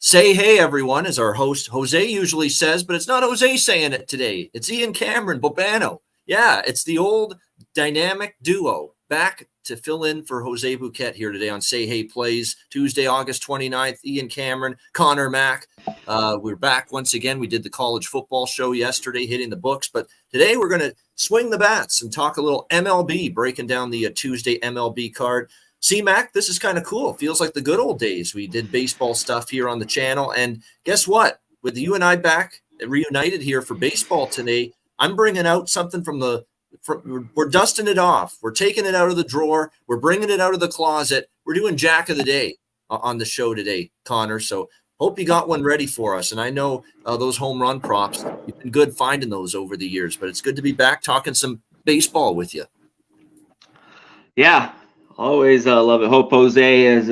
Say hey, everyone, as our host Jose usually says, but it's not Jose saying it today. It's Ian Cameron Bobano. Yeah, it's the old dynamic duo back to fill in for Jose Bouquett here today on Say Hey Plays, Tuesday, August 29th. Ian Cameron, Conor Mack. We're back once again. We did the college football show yesterday, hitting the books, but today we're going to swing the bats and talk a little MLB, breaking down the Tuesday MLB card. C-Mac, this is kind of cool. Feels like the good old days. We did baseball stuff here on the channel. And guess what? With you and I back reunited here for baseball today, I'm bringing out something we're dusting it off. We're taking it out of the drawer. We're bringing it out of the closet. We're doing Jack of the Day on the show today, Connor. So hope you got one ready for us. And I know those home run props, you've been good finding those over the years, but it's good to be back talking some baseball with you. Yeah. Always love it. Hope Jose is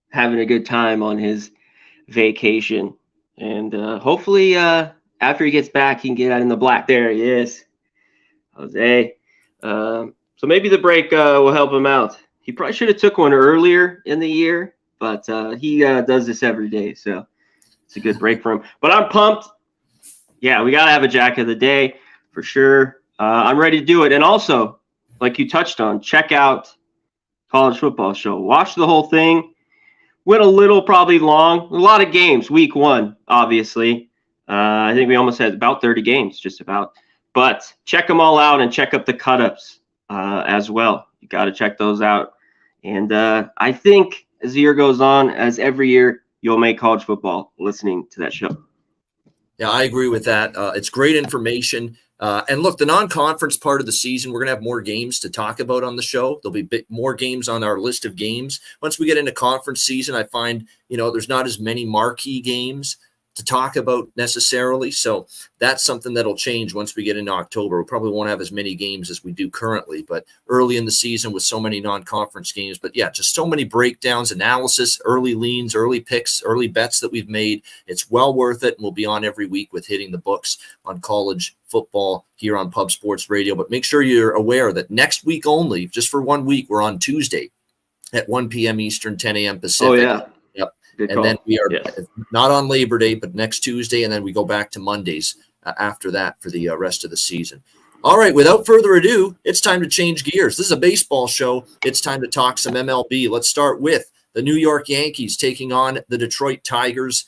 having a good time on his vacation. And hopefully after he gets back, he can get out in the black. There he is, Jose. So maybe the break will help him out. He probably should have took one earlier in the year, but he does this every day. So it's a good break for him. But I'm pumped. Yeah, we got to have a Jack of the Day for sure. I'm ready to do it. And also, like you touched on, check out College Football Show. Watch the whole thing. Went a little probably long. A lot of games. Week one, obviously. I think we almost had about 30 games, just about. But check them all out and check up the cut-ups as well. You got to check those out. And I think as the year goes on, as every year, you'll make college football listening to that show. Yeah, I agree with that. It's great information. And look, the non-conference part of the season, we're going to have more games to talk about on the show. There'll be more games on our list of games. Once we get into conference season, I find, there's not as many marquee games to talk about necessarily. So that's something that'll change once we get into October. We probably won't have as many games as we do currently, but early in the season with so many non-conference games. But yeah, just so many breakdowns, analysis, early leans, early picks, early bets that we've made. It's well worth it. And we'll be on every week with hitting the books on college football here on Pub Sports Radio. But make sure you're aware that next week only, just for 1 week, we're on Tuesday at 1 p.m. Eastern, 10 a.m. Pacific. Oh, yeah. Yep. And then we are not on Labor Day, but next Tuesday, and then we go back to Mondays after that for the rest of the season. All right, without further ado, it's time to change gears. This is a baseball show. It's time to talk some MLB. Let's start with the New York Yankees taking on the Detroit Tigers.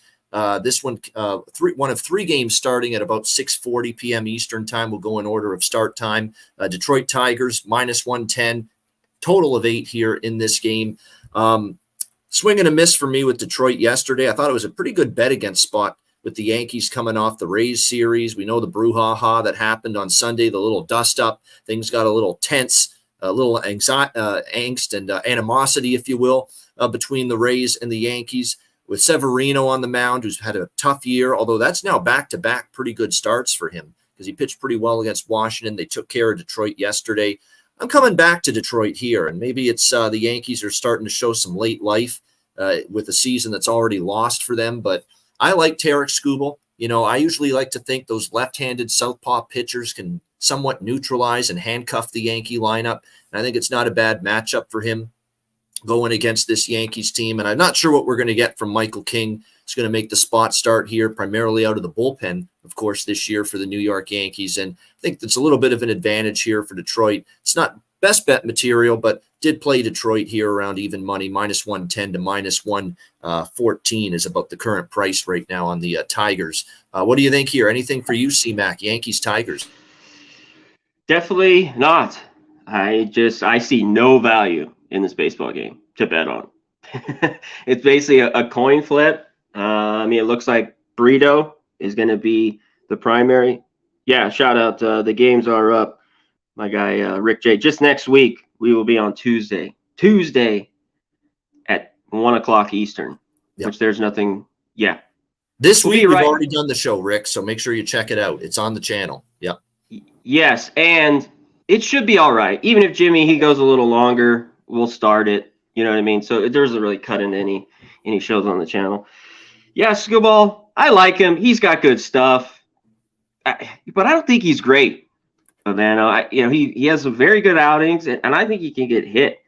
This one, one of three games starting at about 6:40 p.m. Eastern time. We'll go in order of start time. Detroit Tigers minus 110, total of 8 here in this game. Swing and a miss for me with Detroit yesterday. I thought it was a pretty good bet against spot with the Yankees coming off the Rays series. We know the brouhaha that happened on Sunday, the little dust up. Things got a little tense, a little angst and animosity, if you will, between the Rays and the Yankees, with Severino on the mound, who's had a tough year, although that's now back-to-back pretty good starts for him because he pitched pretty well against Washington. They took care of Detroit yesterday. I'm coming back to Detroit here, and maybe it's the Yankees are starting to show some late life with a season that's already lost for them. But I like Tarek Skubal. I usually like to think those left-handed southpaw pitchers can somewhat neutralize and handcuff the Yankee lineup, and I think it's not a bad matchup for him going against this Yankees team. And I'm not sure what we're going to get from Michael King. It's going to make the spot start here primarily out of the bullpen, of course, this year for the New York Yankees. And I think that's a little bit of an advantage here for Detroit. It's not best bet material, but did play Detroit here around even money. Minus 110 to minus 114 is about the current price right now on the Tigers. What do you think here? Anything for you, C-Mac, Yankees, Tigers? Definitely not. I see no value in this baseball game to bet on. It's basically a coin flip. It looks like Brito is going to be the primary. Yeah, shout out. The games are up. My guy, Rick J. Just next week, we will be on Tuesday at 1 o'clock Eastern, which there's nothing. Yeah. This week, we've already done the show, Rick, so make sure you check it out. It's on the channel. Yep. Yes, and it should be all right. Even if Jimmy, he goes a little longer, we'll start it. You know what I mean? So it doesn't really cut in any shows on the channel. Yeah, Skubal, I like him. He's got good stuff. But I don't think he's great. Then he has some very good outings, and I think he can get hit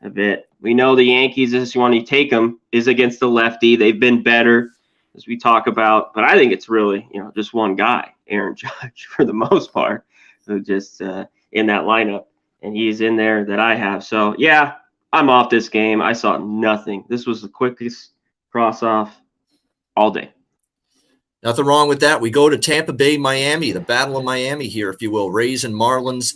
a bit. We know the Yankees, this is when you take them, is against the lefty. They've been better. as we talk about, but I think it's really, just one guy, Aaron Judge, for the most part, who just in that lineup, and he's in there that I have. So, yeah, I'm off this game. I saw nothing. This was the quickest cross-off all day. Nothing wrong with that. We go to Tampa Bay, Miami, the Battle of Miami here, if you will. Rays and Marlins.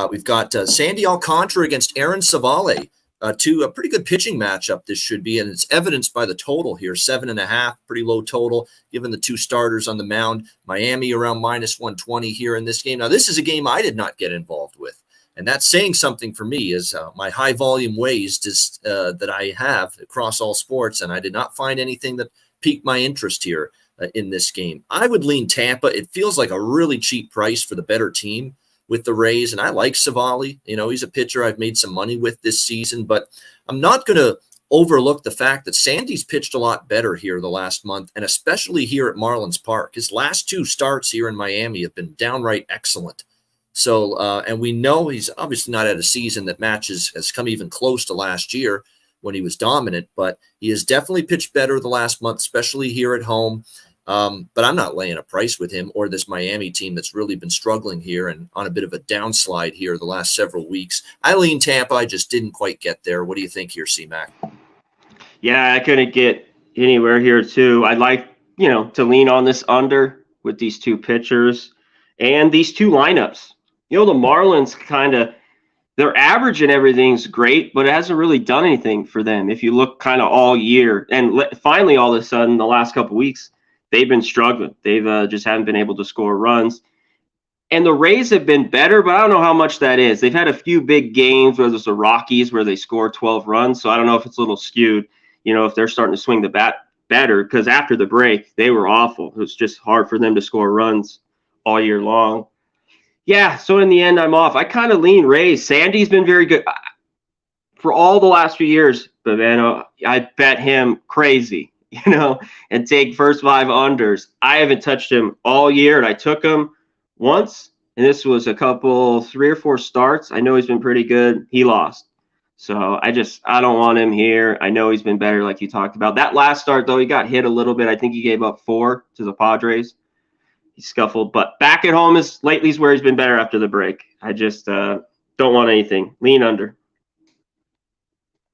We've got Sandy Alcantara against Aaron Savale. A pretty good pitching matchup this should be, and it's evidenced by the total here, 7.5, pretty low total, given the two starters on the mound. Miami around -120 here in this game. Now, this is a game I did not get involved with, and that's saying something for me, as my high-volume ways that I have across all sports, and I did not find anything that piqued my interest here in this game. I would lean Tampa. It feels like a really cheap price for the better team with the Rays, and I like Savali. He's a pitcher I've made some money with this season, but I'm not going to overlook the fact that Sandy's pitched a lot better here the last month, and especially here at Marlins Park. His last two starts here in Miami have been downright excellent. So, and we know he's obviously not had a season that has come even close to last year when he was dominant, but he has definitely pitched better the last month, especially here at home. But I'm not laying a price with him or this Miami team that's really been struggling here and on a bit of a downslide here the last several weeks. I lean Tampa. I just didn't quite get there. What do you think here, C-Mac? Yeah, I couldn't get anywhere here too. I'd like, to lean on this under with these two pitchers and these two lineups. The Marlins their average and everything's great, but it hasn't really done anything for them. If you look kind of all year, and finally all of a sudden the last couple of weeks, they've been struggling. They've just haven't been able to score runs. And the Rays have been better, but I don't know how much that is. They've had a few big games, whether it's the Rockies where they score 12 runs. So I don't know if it's a little skewed, if they're starting to swing the bat better, because after the break, they were awful. It was just hard for them to score runs all year long. Yeah, so in the end, I'm off. I kind of lean Rays. Sandy's been very good for all the last few years, but man, I bet him crazy. And take first 5 unders. I haven't touched him all year, and I took him once, and this was 3 or 4 starts. I know he's been pretty good. He lost. So I don't want him here. I know he's been better, like you talked about. That last start, though, he got hit a little bit. I think he gave up 4 to the Padres. He scuffled. But back at home is where he's been better after the break. I just don't want anything. Lean under.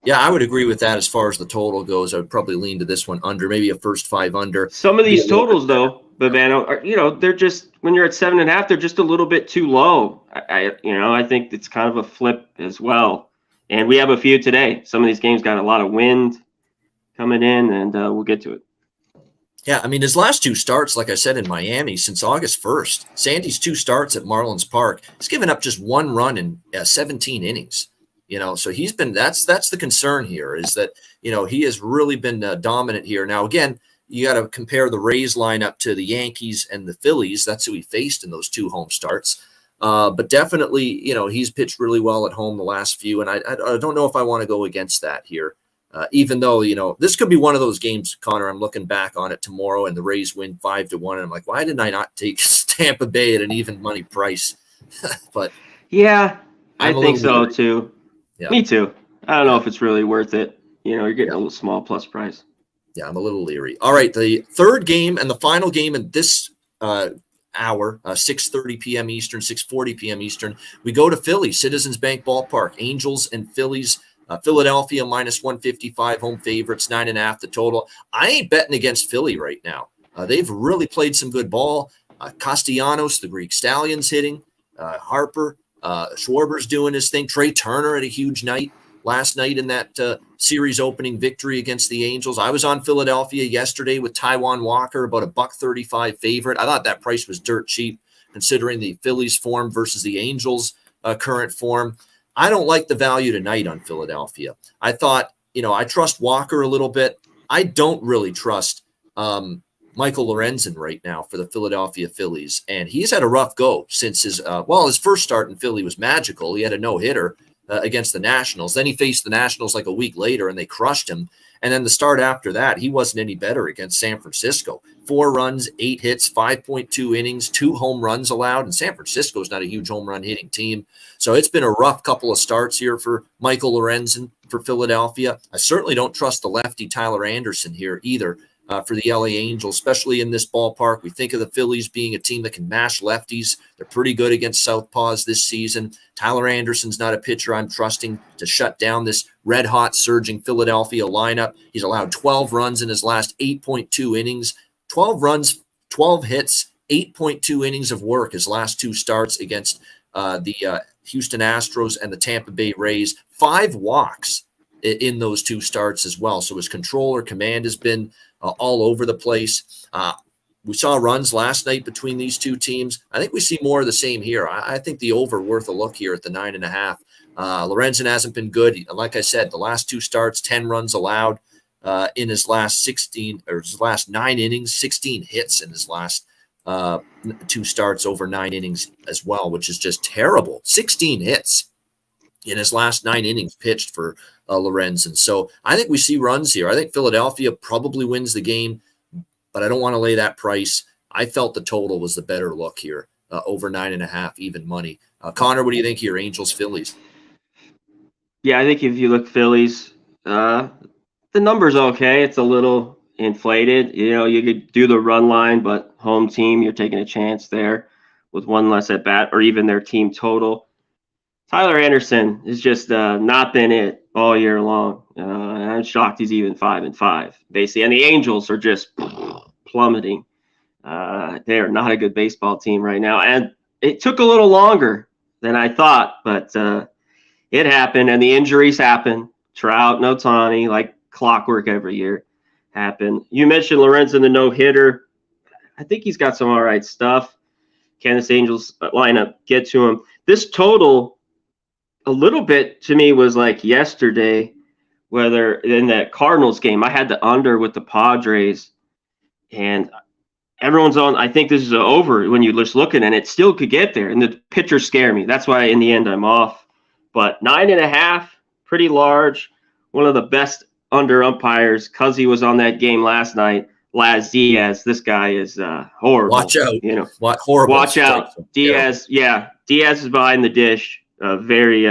Yeah, I would agree with that as far as the total goes. I would probably lean to this one under, maybe a first 5 under. Some of these totals, though, Bavano, are, they're just, when you're at 7.5, they're just a little bit too low. I think it's kind of a flip as well. And we have a few today. Some of these games got a lot of wind coming in, and we'll get to it. Yeah, I mean, his last 2 starts, like I said, in Miami since August 1st, Sandy's 2 starts at Marlins Park, he's given up just 1 run in 17 innings. So he's been, that's the concern here, is that, he has really been dominant here. Now, again, you got to compare the Rays lineup to the Yankees and the Phillies. That's who he faced in those 2 home starts. But definitely, he's pitched really well at home the last few. And I don't know if I want to go against that here, even though, this could be one of those games, Connor, I'm looking back on it tomorrow and the Rays win 5-1. And I'm like, why didn't I not take Tampa Bay at an even money price? But yeah, I think so too. Yeah. Me too. I don't know if it's really worth it. You're getting a little small plus price. Yeah, I'm a little leery. All right, the third game and the final game in this hour, 6:30 p.m. Eastern, 6:40 p.m. Eastern. We go to Philly, Citizens Bank Ballpark. Angels and Phillies. Philadelphia -155, home favorites, 9.5 the total. I ain't betting against Philly right now. They've really played some good ball. Castellanos, the Greek Stallions hitting. Harper. Schwarber's doing his thing. Trey Turner had a huge night last night in that series opening victory against the Angels. I was on Philadelphia yesterday with Taijuan Walker, about a $1.35 favorite. I thought that price was dirt cheap considering the Phillies form versus the Angels current form. I don't like the value tonight on Philadelphia. I thought, I trust Walker a little bit. I don't really trust Michael Lorenzen right now for the Philadelphia Phillies. And he's had a rough go since his first start in Philly was magical. He had a no-hitter against the Nationals. Then he faced the Nationals like a week later and they crushed him. And then the start after that, he wasn't any better against San Francisco. 4 runs, 8 hits, 5.2 innings, 2 home runs allowed. And San Francisco is not a huge home run hitting team. So it's been a rough couple of starts here for Michael Lorenzen for Philadelphia. I certainly don't trust the lefty Tyler Anderson here either. for the LA Angels, especially in this ballpark. We think of the Phillies being a team that can mash lefties. They're pretty good against southpaws this season. Tyler Anderson's not a pitcher I'm trusting to shut down this red-hot, surging Philadelphia lineup. He's allowed 12 runs in his last 8.2 innings. 12 runs, 12 hits, 8.2 innings of work his last 2 starts against the Houston Astros and the Tampa Bay Rays. 5 walks in those 2 starts as well. So his control or command has been all over the place. We saw runs last night between these 2 teams. I think we see more of the same here. I think the over worth a look here at the 9.5. Lorenzen hasn't been good. Like I said, the last 2 starts, 10 runs allowed in his last 9 innings, 16 hits in his last 2 starts over 9 innings as well, which is just terrible. 16 hits in his last 9 innings pitched for Lorenzen. So I think we see runs here. I think Philadelphia probably wins the game, but I don't want to lay that price. I felt the total was the better look here, over 9.5, even money. Conor, what do you think here? Angels, Phillies? Yeah, I think if you look Phillies, the number's okay. It's a little inflated. You know, you could do the run line, but home team, you're taking a chance there with 1 less at bat, or even their team total. Tyler Anderson has just not been it all year long. I'm shocked he's even 5-5, basically. And the Angels are just plummeting. They are not a good baseball team right now. And it took a little longer than I thought, but it happened, and the injuries happen. Trout and Ohtani, like clockwork every year, happen. You mentioned Lorenzen, the no-hitter. I think he's got some all right stuff. Can this Angels lineup get to him? This total, a little bit to me, was like yesterday, whether in that Cardinals game, I had the under with the Padres, and everyone's on. I think this is over when you just looking, and it still could get there. And the pitchers scare me. That's why in the end I'm off. But 9.5, pretty large. One of the best under umpires, because he was on that game last night. Laz Diaz, this guy is horrible. Watch out! You know, horrible. Watch out, Diaz. Yeah, Diaz is behind the dish. Very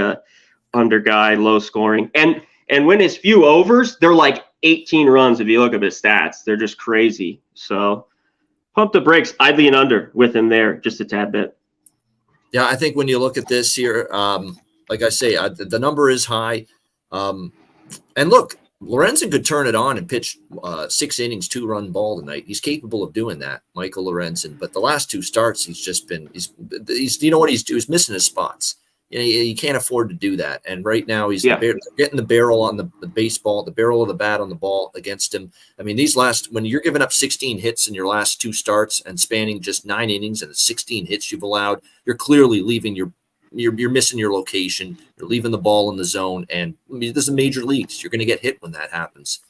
under guy, low scoring, and when his few overs, they're like 18 runs. If you look at his stats, they're just crazy. So pump the brakes. I'd lean under with him there, just a tad bit. Yeah, I think when you look at this here, like I say, the number is high, and look, Lorenzen could turn it on and pitch 6 innings, 2-run ball tonight. He's capable of doing that, Michael Lorenzen. But the last 2 starts, he's just been he's you know what he's doing? He's missing his spots. You know, he can't afford to do that. And right now he's getting the barrel on the baseball, the barrel of the bat on the ball against him. I mean, when you're giving up 16 hits in your last 2 starts and spanning just 9 innings and 16 hits you've allowed, you're clearly leaving you're missing your location. You're leaving the ball in the zone, and I mean, this is major leagues. You're going to get hit when that happens.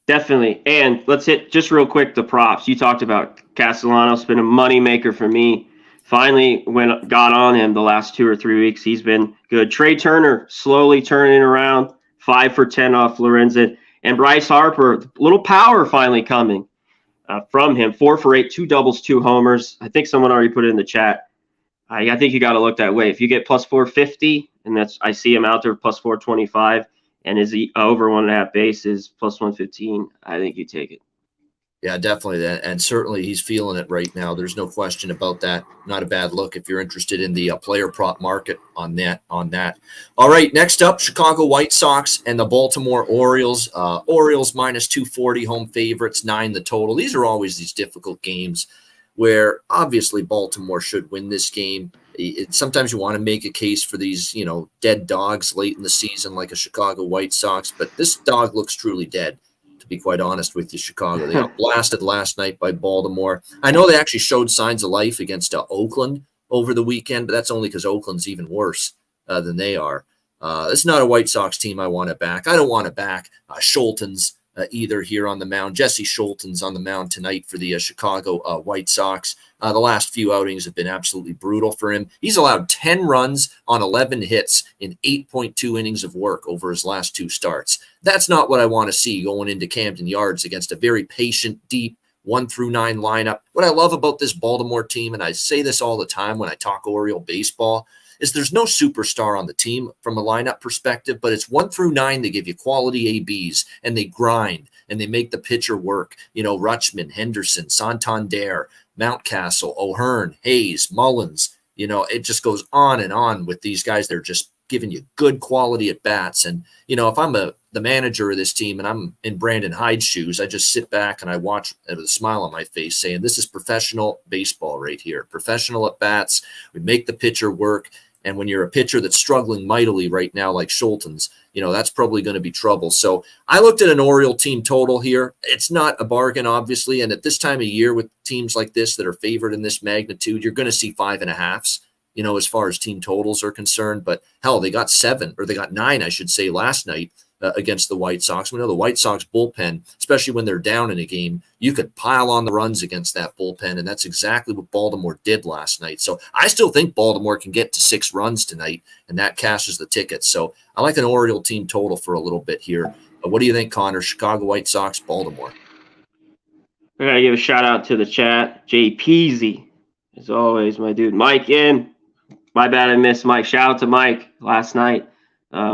Definitely. And let's hit just real quick the props. You talked about Castellanos, been a moneymaker for me. Finally, got on him the last 2 or 3 weeks. He's been good. Trey Turner slowly turning around, 5 for 10 off Lorenzen. And Bryce Harper, a little power finally coming from him. 4 for 8, 2 doubles, 2 homers. I think someone already put it in the chat. I think you got to look that way. If you get plus 450, and I see him out there plus 425, and his over 1.5 base is plus 115, I think you take it. Yeah, definitely. And certainly he's feeling it right now. There's no question about that. Not a bad look if you're interested in the player prop market on that. All right, next up, Chicago White Sox and the Baltimore Orioles. Orioles minus 240, home favorites, 9 the total. These are always these difficult games where obviously Baltimore should win this game. Sometimes you want to make a case for these, dead dogs late in the season like a Chicago White Sox, but this dog looks truly dead, to be quite honest with you, Chicago. They got blasted last night by Baltimore. I know they actually showed signs of life against Oakland over the weekend, but that's only because Oakland's even worse than they are. It's not a White Sox team I want to back. I don't want to back Scholten's either here on the mound. Jesse Scholten's on the mound tonight for the Chicago White Sox. The last few outings have been absolutely brutal for him. He's allowed 10 runs on 11 hits in 8.2 innings of work over his last 2 starts. That's not what I want to see going into Camden Yards against a very patient, deep 1 through 9 lineup. What I love about this Baltimore team, and I say this all the time when I talk Oriole baseball, is there's no superstar on the team from a lineup perspective, but it's 1 through 9. They give you quality ABs, and they grind. and they make the pitcher work. Rutschman, Henderson, Santander, Mountcastle, O'Hearn, Hayes, Mullins. It just goes on and on with these guys. They're just giving you good quality at bats. And, if I'm the manager of this team and I'm in Brandon Hyde's shoes, I just sit back and I watch with a smile on my face saying, this is professional baseball right here. Professional at bats. We make the pitcher work. And when you're a pitcher that's struggling mightily right now, like Schulten's, that's probably going to be trouble. So I looked at an Oriole team total here. It's not a bargain, obviously. And at this time of year with teams like this that are favored in this magnitude, you're going to see 5.5s, as far as team totals are concerned. But hell, they got 9, I should say, last night against the White Sox. We know the White Sox bullpen, especially when they're down in a game, you could pile on the runs against that bullpen, and that's exactly what Baltimore did last night. So I still think Baltimore can get to 6 runs tonight, and that cashes the ticket. So I like an Oriole team total for a little bit here. What do you think, Conor? Chicago White Sox, Baltimore. I got to give a shout-out to the chat. Jay Peasy, as always, my dude. Mike in. My bad, I missed Mike. Shout out to Mike last night.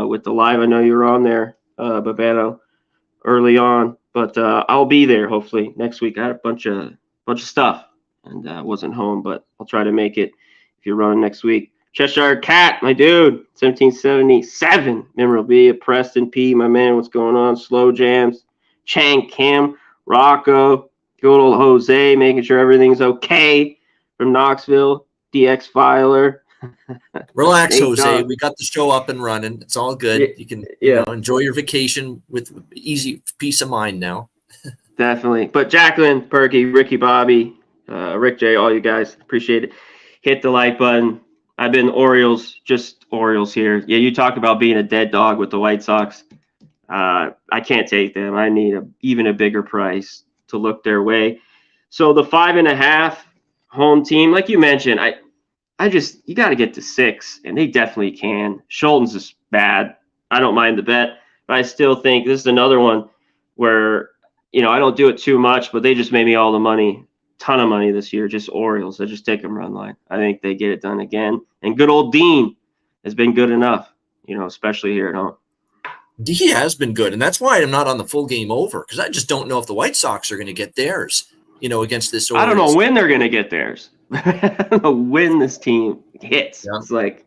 With the live. I know you were on there, Babano, early on, but I'll be there hopefully next week. I had a bunch of stuff and wasn't home, but I'll try to make it if you're running next week. Cheshire Cat, my dude, 1777 memorabilia. Preston P, my man, what's going on? Slow Jams, Chang Kim, Rocco, good old Jose, making sure everything's okay from Knoxville. DX Filer. Relax, Jose. We got the show up and running. It's all good. You can enjoy your vacation with easy peace of mind now. Definitely. But Jacqueline, Perky, Ricky, Bobby, Rick J, all you guys, appreciate it. Hit the like button. I've been just Orioles here. Yeah, you talked about being a dead dog with the White Sox. I can't take them. I need even a bigger price to look their way. So the 5.5 home team, like you mentioned, you got to get to 6, and they definitely can. Schulten's is bad. I don't mind the bet, but I still think this is another one where, I don't do it too much, but they just made me all the money, ton of money this year, just Orioles. I just take them run line. I think they get it done again. And good old Dean has been good enough, especially here at home. He has been good, and that's why I'm not on the full game over, because I just don't know if the White Sox are going to get theirs, against this Orioles. I don't know when they're going to get theirs. I don't know when this team hits. Yeah. It's like,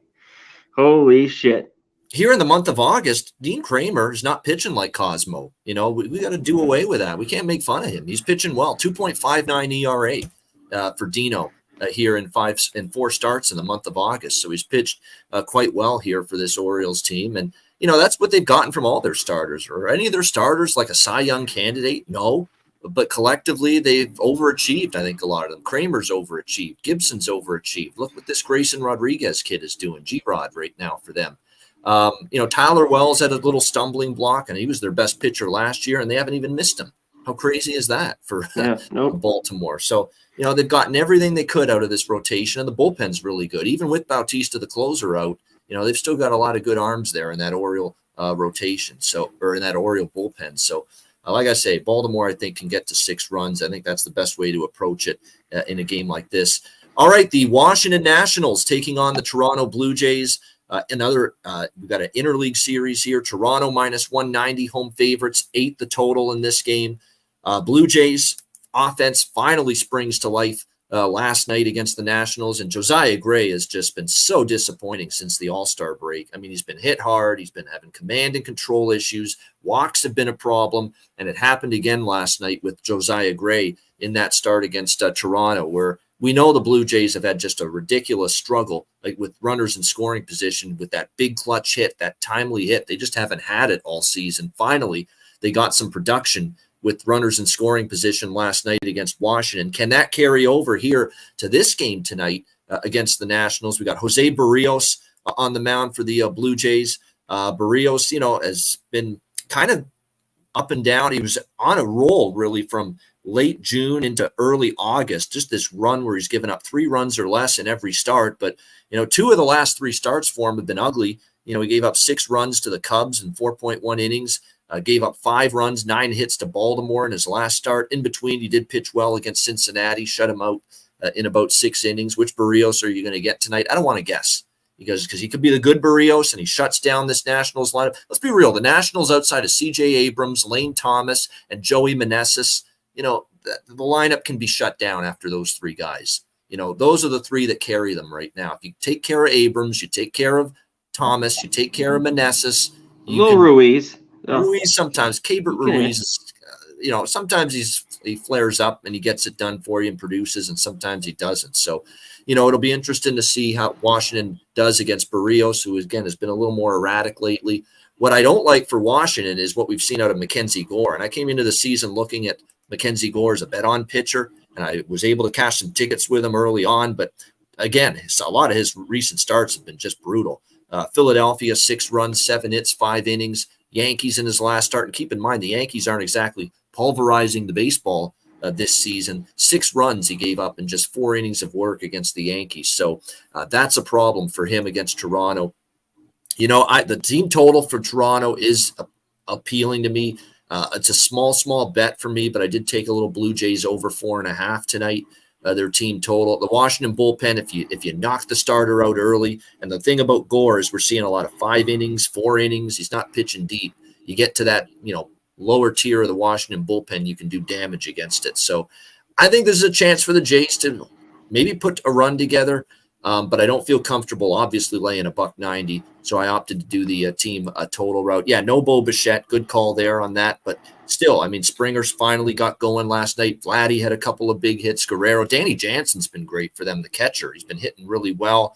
holy shit. Here in the month of August, Dean Kramer is not pitching like Cosmo. We got to do away with that. We can't make fun of him. He's pitching well. 2.59 ERA for Dino here in 4 starts in the month of August. So he's pitched quite well here for this Orioles team. And, that's what they've gotten from all their starters. Or any of their starters like a Cy Young candidate? No. But collectively, they've overachieved, I think, a lot of them. Kramer's overachieved. Gibson's overachieved. Look what this Grayson Rodriguez kid is doing, G-Rod right now for them. Tyler Wells had a little stumbling block, and he was their best pitcher last year, and they haven't even missed him. How crazy is that for Baltimore? So, they've gotten everything they could out of this rotation, and the bullpen's really good. Even with Bautista, the closer, out, they've still got a lot of good arms there in that Oriole rotation, or in that Oriole bullpen. So, like I say, Baltimore, I think, can get to 6 runs. I think that's the best way to approach it in a game like this. All right, the Washington Nationals taking on the Toronto Blue Jays. We've got an interleague series here. Toronto -190, home favorites, 8 the total in this game. Blue Jays offense finally springs to life last night against the Nationals, and Josiah Gray has just been so disappointing since the All-Star break. I mean, he's been hit hard. He's been having command and control issues. Walks have been a problem, and it happened again last night with Josiah Gray in that start against Toronto, where we know the Blue Jays have had just a ridiculous struggle, like with runners in scoring position, with that big clutch hit, that timely hit. They just haven't had it all season. Finally, they got some production with runners in scoring position last night against Washington. Can that carry over here to this game tonight against the Nationals? We got Jose Barrios on the mound for the Blue Jays. Barrios, has been kind of up and down. He was on a roll really from late June into early August, just this run where he's given up 3 runs or less in every start. But, 2 of the last 3 starts for him have been ugly. He gave up 6 runs to the Cubs in 4.1 innings. Gave up 5 runs, 9 hits to Baltimore in his last start. In between, he did pitch well against Cincinnati, shut him out in about 6 innings. Which Barrios are you going to get tonight? I don't want to guess. because he could be the good Barrios and he shuts down this Nationals lineup. Let's be real. The Nationals outside of C.J. Abrams, Lane Thomas, and Joey Meneses, the lineup can be shut down after those three guys. Those are the three that carry them right now. If you take care of Abrams, you take care of Thomas, you take care of Meneses. Ruiz. Ruiz sometimes. Keibert Ruiz is, sometimes he flares up and he gets it done for you and produces, and sometimes he doesn't. So, it'll be interesting to see how Washington does against Barrios, who, again, has been a little more erratic lately. What I don't like for Washington is what we've seen out of Mackenzie Gore. And I came into the season looking at Mackenzie Gore as a bet-on pitcher, and I was able to cash some tickets with him early on. But, again, a lot of his recent starts have been just brutal. Philadelphia, 6 runs, 7 hits, 5 innings. Yankees in his last start. And keep in mind, the Yankees aren't exactly pulverizing the baseball this season. 6 runs he gave up in just 4 innings of work against the Yankees. So that's a problem for him against Toronto. The team total for Toronto is appealing to me. It's a small bet for me, but I did take a little Blue Jays over 4.5 tonight. Their team total. The Washington bullpen, if you knock the starter out early, and the thing about Gore is we're seeing a lot of 5 innings, 4 innings. He's not pitching deep. You get to that, lower tier of the Washington bullpen, you can do damage against it. So I think there's a chance for the Jays to maybe put a run together, but I don't feel comfortable, obviously, laying $1.90. So I opted to do the team total route. Yeah, no Bo Bichette. Good call there on that. But still, Springer's finally got going last night. Vladdy had a couple of big hits. Guerrero. Danny Jansen's been great for them, the catcher. He's been hitting really well.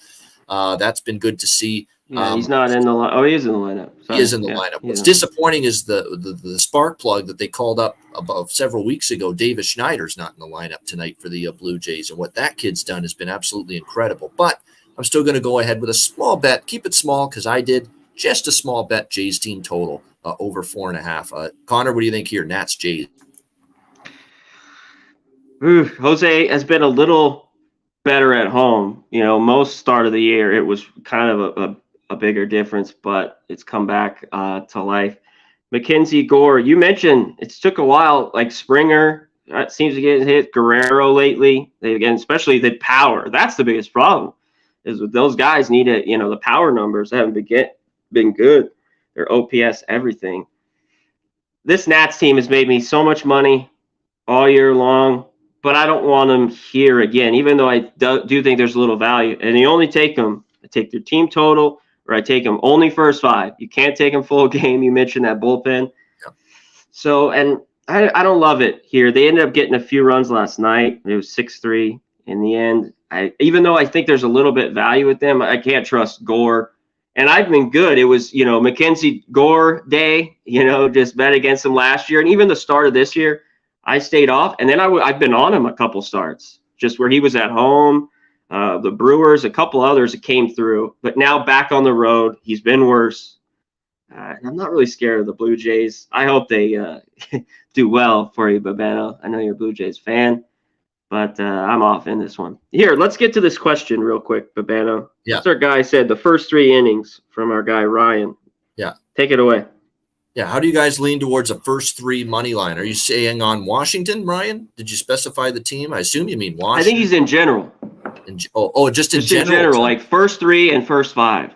That's been good to see. Yeah, he's not in the lineup. Oh, he is in the lineup. Sorry. He is in the lineup. What's disappointing is the spark plug that they called up about several weeks ago. Davis Schneider's not in the lineup tonight for the Blue Jays, and what that kid's done has been absolutely incredible. But I'm still going to go ahead with a small bet. Keep it small because I did just a small bet. Jays team total over 4.5. Connor, what do you think here? Nats Jays. Jose has been a little better at home. Most start of the year it was kind of a bigger difference, but it's come back to life. Mackenzie Gore, you mentioned it took a while. Like Springer seems to get hit. Guerrero lately, especially the power. That's the biggest problem. Is with those guys need it. The power numbers haven't been good. Their OPS, everything. This Nats team has made me so much money all year long, but I don't want them here again. Even though I do think there's a little value, and you only take them. I take their team total, or I take them only first 5. You can't take them full game. You mentioned that bullpen. Yeah. So, and I don't love it here. They ended up getting a few runs last night. It was 6-3 in the end. Even though I think there's a little bit value with them, I can't trust Gore. And I've been good. It was, Mackenzie Gore day, just bet against him last year. And even the start of this year, I stayed off. And then I've been on him a couple starts, just where he was at home. The Brewers, a couple others that came through. But now back on the road, he's been worse. I'm not really scared of the Blue Jays. I hope they do well for you, Babano. I know you're a Blue Jays fan. But I'm off in this one. Here, let's get to this question real quick, Babano. Yeah. What's our guy said? The first 3 innings from our guy, Ryan. Yeah. Take it away. Yeah. How do you guys lean towards a first 3 money line? Are you saying on Washington, Ryan? Did you specify the team? I assume you mean Washington. I think he's in general. Just in general. Like first 3 and first 5.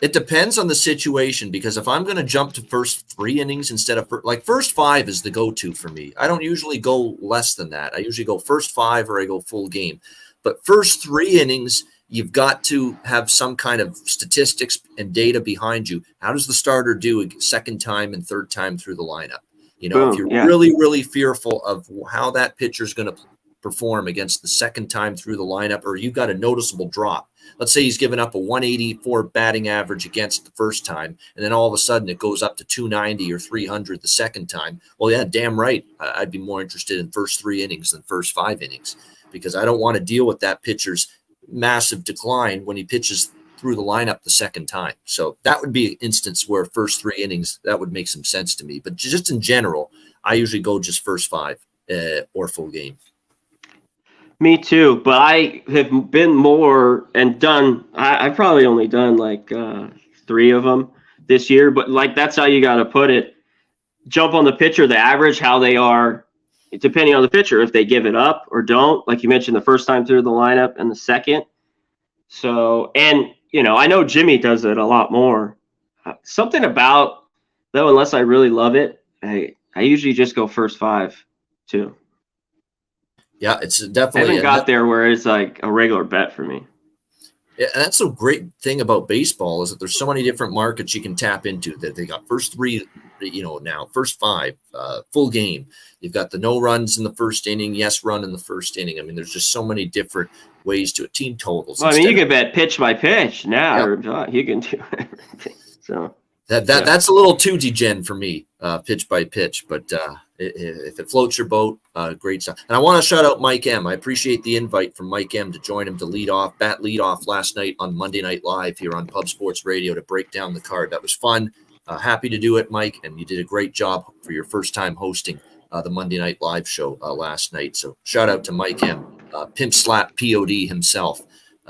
It depends on the situation, because if I'm going to jump to first 3 innings instead of first 5 is the go-to for me. I don't usually go less than that. I usually go first 5 or I go full game. But first 3 innings, you've got to have some kind of statistics and data behind you. How does the starter do a second time and third time through the lineup? If you're really, really fearful of how that pitcher is going to perform against the second time through the lineup, or you've got a noticeable drop. Let's say he's given up a 184 batting average against the first time, and then all of a sudden it goes up to 290 or 300 the second time. Well, yeah, damn right. I'd be more interested in first 3 innings than first 5 innings, because I don't want to deal with that pitcher's massive decline when he pitches through the lineup the second time. So that would be an instance where first 3 innings, that would make some sense to me. But just in general, I usually go just first 5 or full game. Me too, but I have been more and done. I've probably only done 3 of them this year, but that's how you got to put it. Jump on the pitcher, the average, how they are, depending on the pitcher, if they give it up or don't. Like you mentioned, the first time through the lineup and the second. So, and I know Jimmy does it a lot more. Something about though, unless I really love it, I usually just go first 5 too. Yeah, it's I definitely haven't got there where it's like a regular bet for me. Yeah, and that's a great thing about baseball is that there's so many different markets you can tap into. That they got first 3, now first 5, full game. You've got the no runs in the first inning, yes run in the first inning. I mean, there's just so many different ways to it. Team totals. Well, I mean, you can bet pitch by pitch now. Yep. You can do everything. So that's a little too degen for me, pitch by pitch. But if it floats your boat, great stuff. And I want to shout out Mike M. I appreciate the invite from Mike M to join him to lead off last night on Monday Night Live here on Pub Sports Radio to break down the card. That was fun. Happy to do it, Mike, and you did a great job for your first time hosting the Monday Night Live show last night. So shout out to Mike M. Pimp Slap POD himself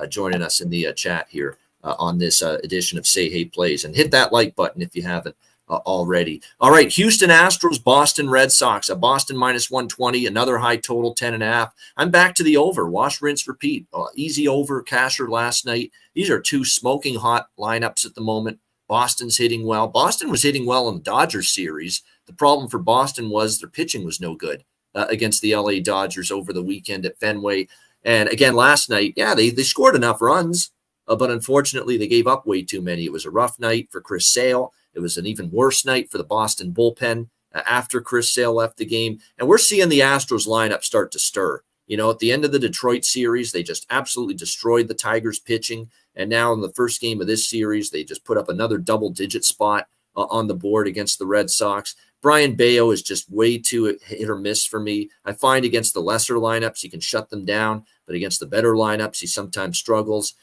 joining us in the chat here. On this edition of Say Hey Plays, and hit that like button if you haven't already. All right, Houston Astros, Boston Red Sox, a Boston minus 120, another high total 10.5. I'm back to the over. Wash, rinse, repeat. Easy over casher last night. These are 2 smoking hot lineups at the moment. Boston's hitting well. Boston was hitting well in the Dodgers series. The problem for Boston was their pitching was no good against the LA Dodgers over the weekend at Fenway. And again, last night, they scored enough runs. But unfortunately, they gave up way too many. It was a rough night for Chris Sale. It was an even worse night for the Boston bullpen after Chris Sale left the game. And we're seeing the Astros lineup start to stir. At the end of the Detroit series, they just absolutely destroyed the Tigers pitching. And now in the first game of this series, they just put up another double-digit spot on the board against the Red Sox. Brian Bayo is just way too hit or miss for me. I find against the lesser lineups, he can shut them down. But against the better lineups, he sometimes struggles.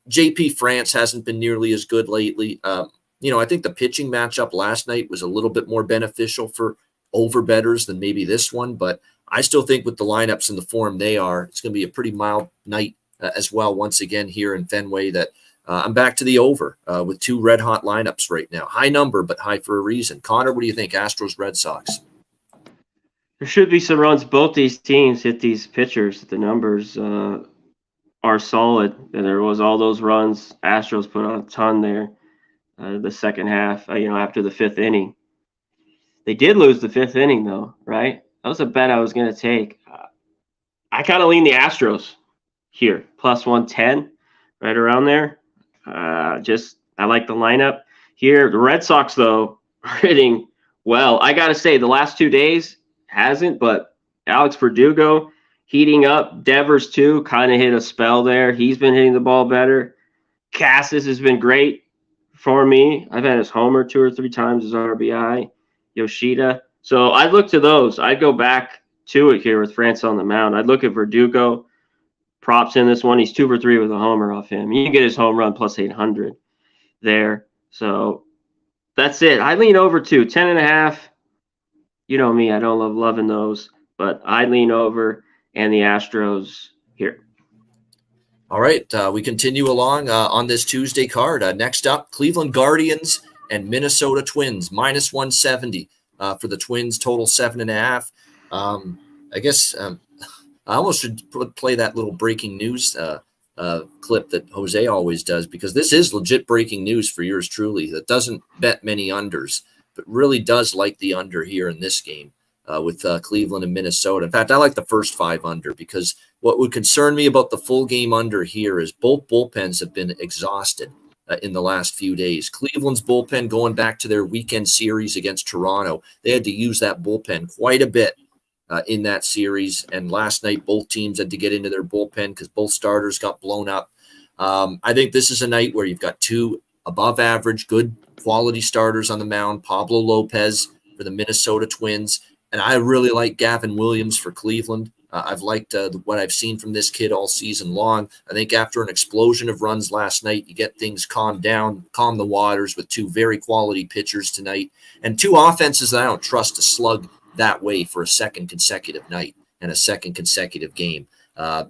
JP France hasn't been nearly as good lately. I think the pitching matchup last night was a little bit more beneficial for over bettors than maybe this one, but I still think with the lineups and the form they are, it's going to be a pretty mild night as well. Once again here in Fenway, that I'm back to the over with 2 red hot lineups right now. High number, but high for a reason. Connor, what do you think? Astros, Red Sox. There should be some runs. Both these teams hit these pitchers. The numbers are solid, and there was all those runs. Astros put on a ton there the second half, after the 5th inning. They did lose the 5th inning, though, right? That was a bet I was going to take. I kind of lean the Astros here, plus 110, right around there. I like the lineup here. The Red Sox, though, are hitting well. I got to say, the last 2 days hasn't, but Alex Verdugo heating up. Devers, too, kind of hit a spell there. He's been hitting the ball better. Cassis has been great for me. I've had his homer 2 or 3 times, his RBI. Yoshida. So I'd look to those. I'd go back to it here with France on the mound. I'd look at Verdugo. Props in this one. He's 2 for 3 with a homer off him. You can get his home run plus 800 there. So that's it. I lean over to 10.5. You know me. I don't love loving those, but I lean over and the Astros here. All right, we continue along on this Tuesday card. Next up, Cleveland Guardians and Minnesota Twins, minus 170 for the Twins, total 7.5. I guess I almost should play that little breaking news clip that Jose always does, because this is legit breaking news for yours truly that doesn't bet many unders, but really does like the under here in this game. With Cleveland and Minnesota. In fact, I like the first 5 under, because what would concern me about the full game under here is both bullpens have been exhausted in the last few days. Cleveland's bullpen, going back to their weekend series against Toronto, they had to use that bullpen quite a bit in that series. And last night, both teams had to get into their bullpen because both starters got blown up. I think this is a night where you've got 2 above average, good quality starters on the mound. Pablo Lopez for the Minnesota Twins. And I really like Gavin Williams for Cleveland. I've liked what I've seen from this kid all season long. I think after an explosion of runs last night, you get things calmed down, calm the waters with 2 very quality pitchers tonight, and 2 offenses that I don't trust to slug that way for a second consecutive night and a second consecutive game.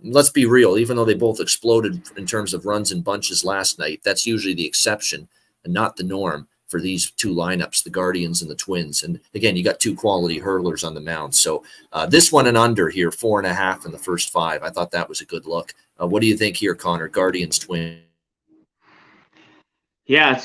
Let's be real. Even though they both exploded in terms of runs and bunches last night, that's usually the exception and not the norm. for these two lineups, the Guardians and the Twins. And again, you got two quality hurlers on the mound. So this one an under here, 4.5 in the first 5. I thought that was a good look. What do you think here, Conor? Guardians, Twins. Yeah,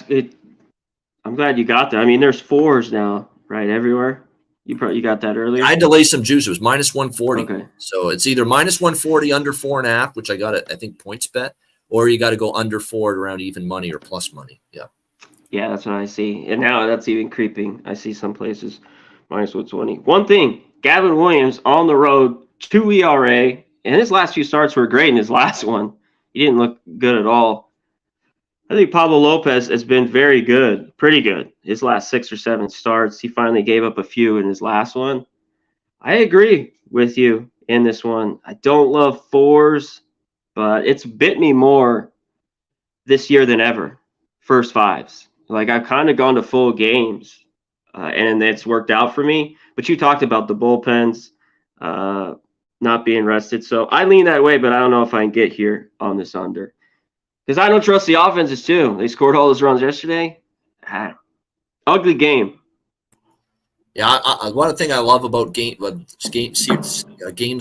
I'm glad you got that. I mean, there's 4s now, right, everywhere. You got that earlier. I had to lay some juice. It was minus 140. Okay. So it's either minus 140 under 4.5, which I got at, I think, points bet, or you got to go under 4 around even money or plus money. Yeah. Yeah, that's what I see. And now that's even creeping. I see some places minus 120. One thing, Gavin Williams on the road, 2 ERA, and his last few starts were great in his last one. He didn't look good at all. I think Pablo Lopez has been very good, pretty good. His last 6 or 7 starts, he finally gave up a few in his last one. I agree with you in this one. I don't love 4s, but it's bit me more this year than ever. First 5s. Like, I've kind of gone to full games, and it's worked out for me. But you talked about the bullpens not being rested. So I lean that way, but I don't know if I can get here on this under. Because I don't trust the offenses, too. They scored all those runs yesterday. Ugly game. Yeah, one thing I love about games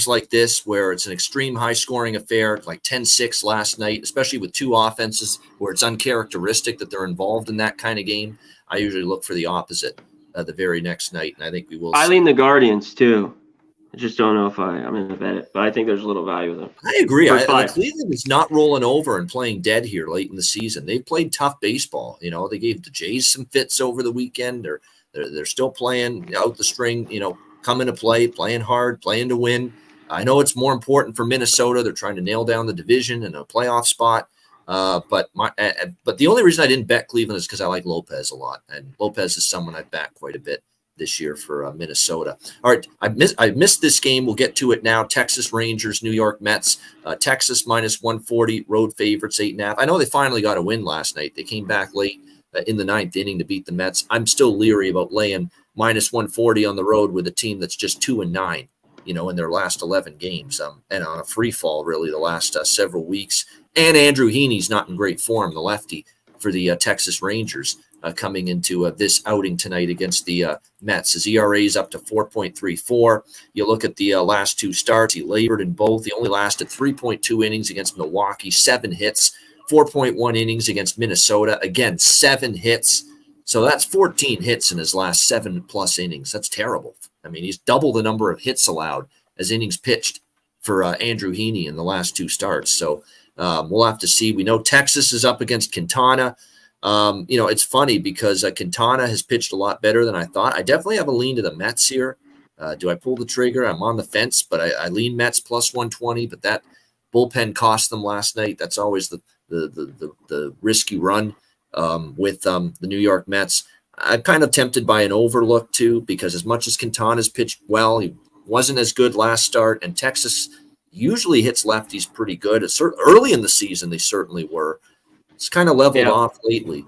like this, where it's an extreme high-scoring affair, like 10-6 last night, especially with two offenses where it's uncharacteristic that they're involved in that kind of game, I usually look for the opposite the very next night, and I think we will. I lean the Guardians, too. I just don't know if I'm going to bet it, but I think there's a little value with them. I agree. Cleveland is not rolling over and playing dead here late in the season. They've played tough baseball. You know, they gave the Jays some fits over the weekend. They're still playing out the string, coming to play, playing hard, playing to win. I know it's more important for Minnesota. They're trying to nail down the division and a playoff spot. But the only reason I didn't bet Cleveland is because I like Lopez a lot. And Lopez is someone I back quite a bit this year for Minnesota. All right, I missed this game. We'll get to it now. Texas Rangers, New York Mets. Texas minus 140, road favorites, 8.5. I know they finally got a win last night. They came back late in the 9th inning to beat the Mets. I'm still leery about laying minus 140 on the road with a team that's just 2-9, in their last 11 games, and on a free fall really the last several weeks. And Andrew Heaney's not in great form, the lefty for the Texas Rangers. Coming into this outing tonight against the Mets. His ERA is up to 4.34. You look at the last 2 starts, he labored in both. He only lasted 3.2 innings against Milwaukee, 7 hits, 4.1 innings against Minnesota. Again, 7 hits. So that's 14 hits in his last 7+ innings. That's terrible. I mean, he's double the number of hits allowed as innings pitched for Andrew Heaney in the last 2 starts. So we'll have to see. We know Texas is up against Quintana. It's funny because Quintana has pitched a lot better than I thought. I definitely have a lean to the Mets here. Do I pull the trigger? I'm on the fence, but I lean Mets plus 120. But that bullpen cost them last night. That's always the risky run with the New York Mets. I'm kind of tempted by an overlook too, because as much as Quintana's pitched well, he wasn't as good last start, and Texas usually hits lefties pretty good. Early in the season, they certainly were. It's kind of leveled off lately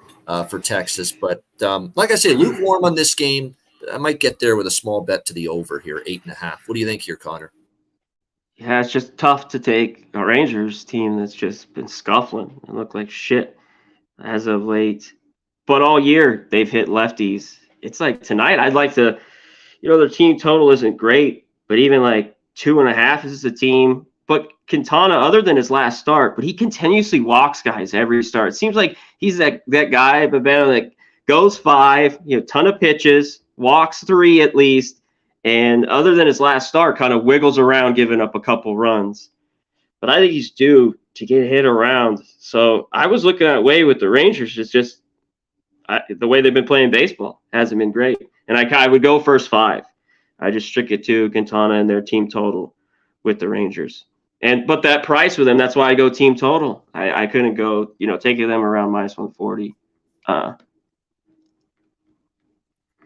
for Texas. But like I say, lukewarm on this game. I might get there with a small bet to the over here, 8.5. What do you think here, Conor? Yeah, it's just tough to take a Rangers team that's just been scuffling and look like shit as of late. But all year, they've hit lefties. It's like tonight, I'd like to, their team total isn't great, but even like 2.5 is a team. But Quintana, other than his last start, but he continuously walks guys every start. It seems like he's that guy, Babano, that goes 5, ton of pitches, walks 3 at least, and other than his last start, kind of wiggles around, giving up a couple runs. But I think he's due to get hit around. So I was looking at way with the Rangers. It's just the way they've been playing baseball hasn't been great. And I would go first 5. I just stick it to Quintana and their team total with the Rangers. But that price with them, that's why I go team total. I couldn't go, taking them around minus 140.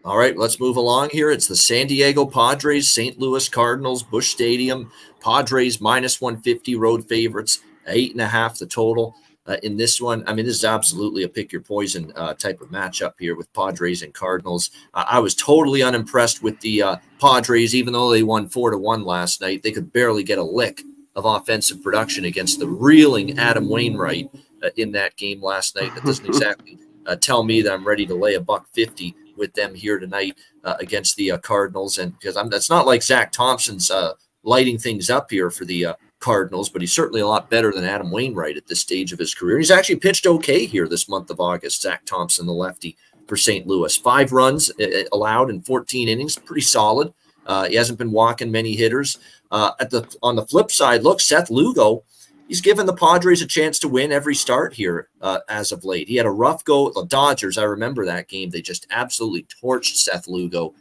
All right, let's move along here. It's the San Diego Padres, St. Louis Cardinals, Busch Stadium. Padres minus 150, road favorites, 8.5 the total in this one. I mean, this is absolutely a pick your poison type of matchup here with Padres and Cardinals. I was totally unimpressed with the Padres, even though they won 4-1 last night. They could barely get a lick of offensive production against the reeling Adam Wainwright in that game last night. That doesn't exactly tell me that I'm ready to lay $1.50 with them here tonight against the Cardinals. And because that's not like Zach Thompson's lighting things up here for the Cardinals, but he's certainly a lot better than Adam Wainwright at this stage of his career. He's actually pitched okay here this month of August. Zach Thompson, the lefty for St. Louis, 5 runs allowed in 14 innings, pretty solid. He hasn't been walking many hitters. On the flip side, look, Seth Lugo, he's given the Padres a chance to win every start here as of late. He had a rough go at the Dodgers. I remember that game. They just absolutely torched Seth Lugo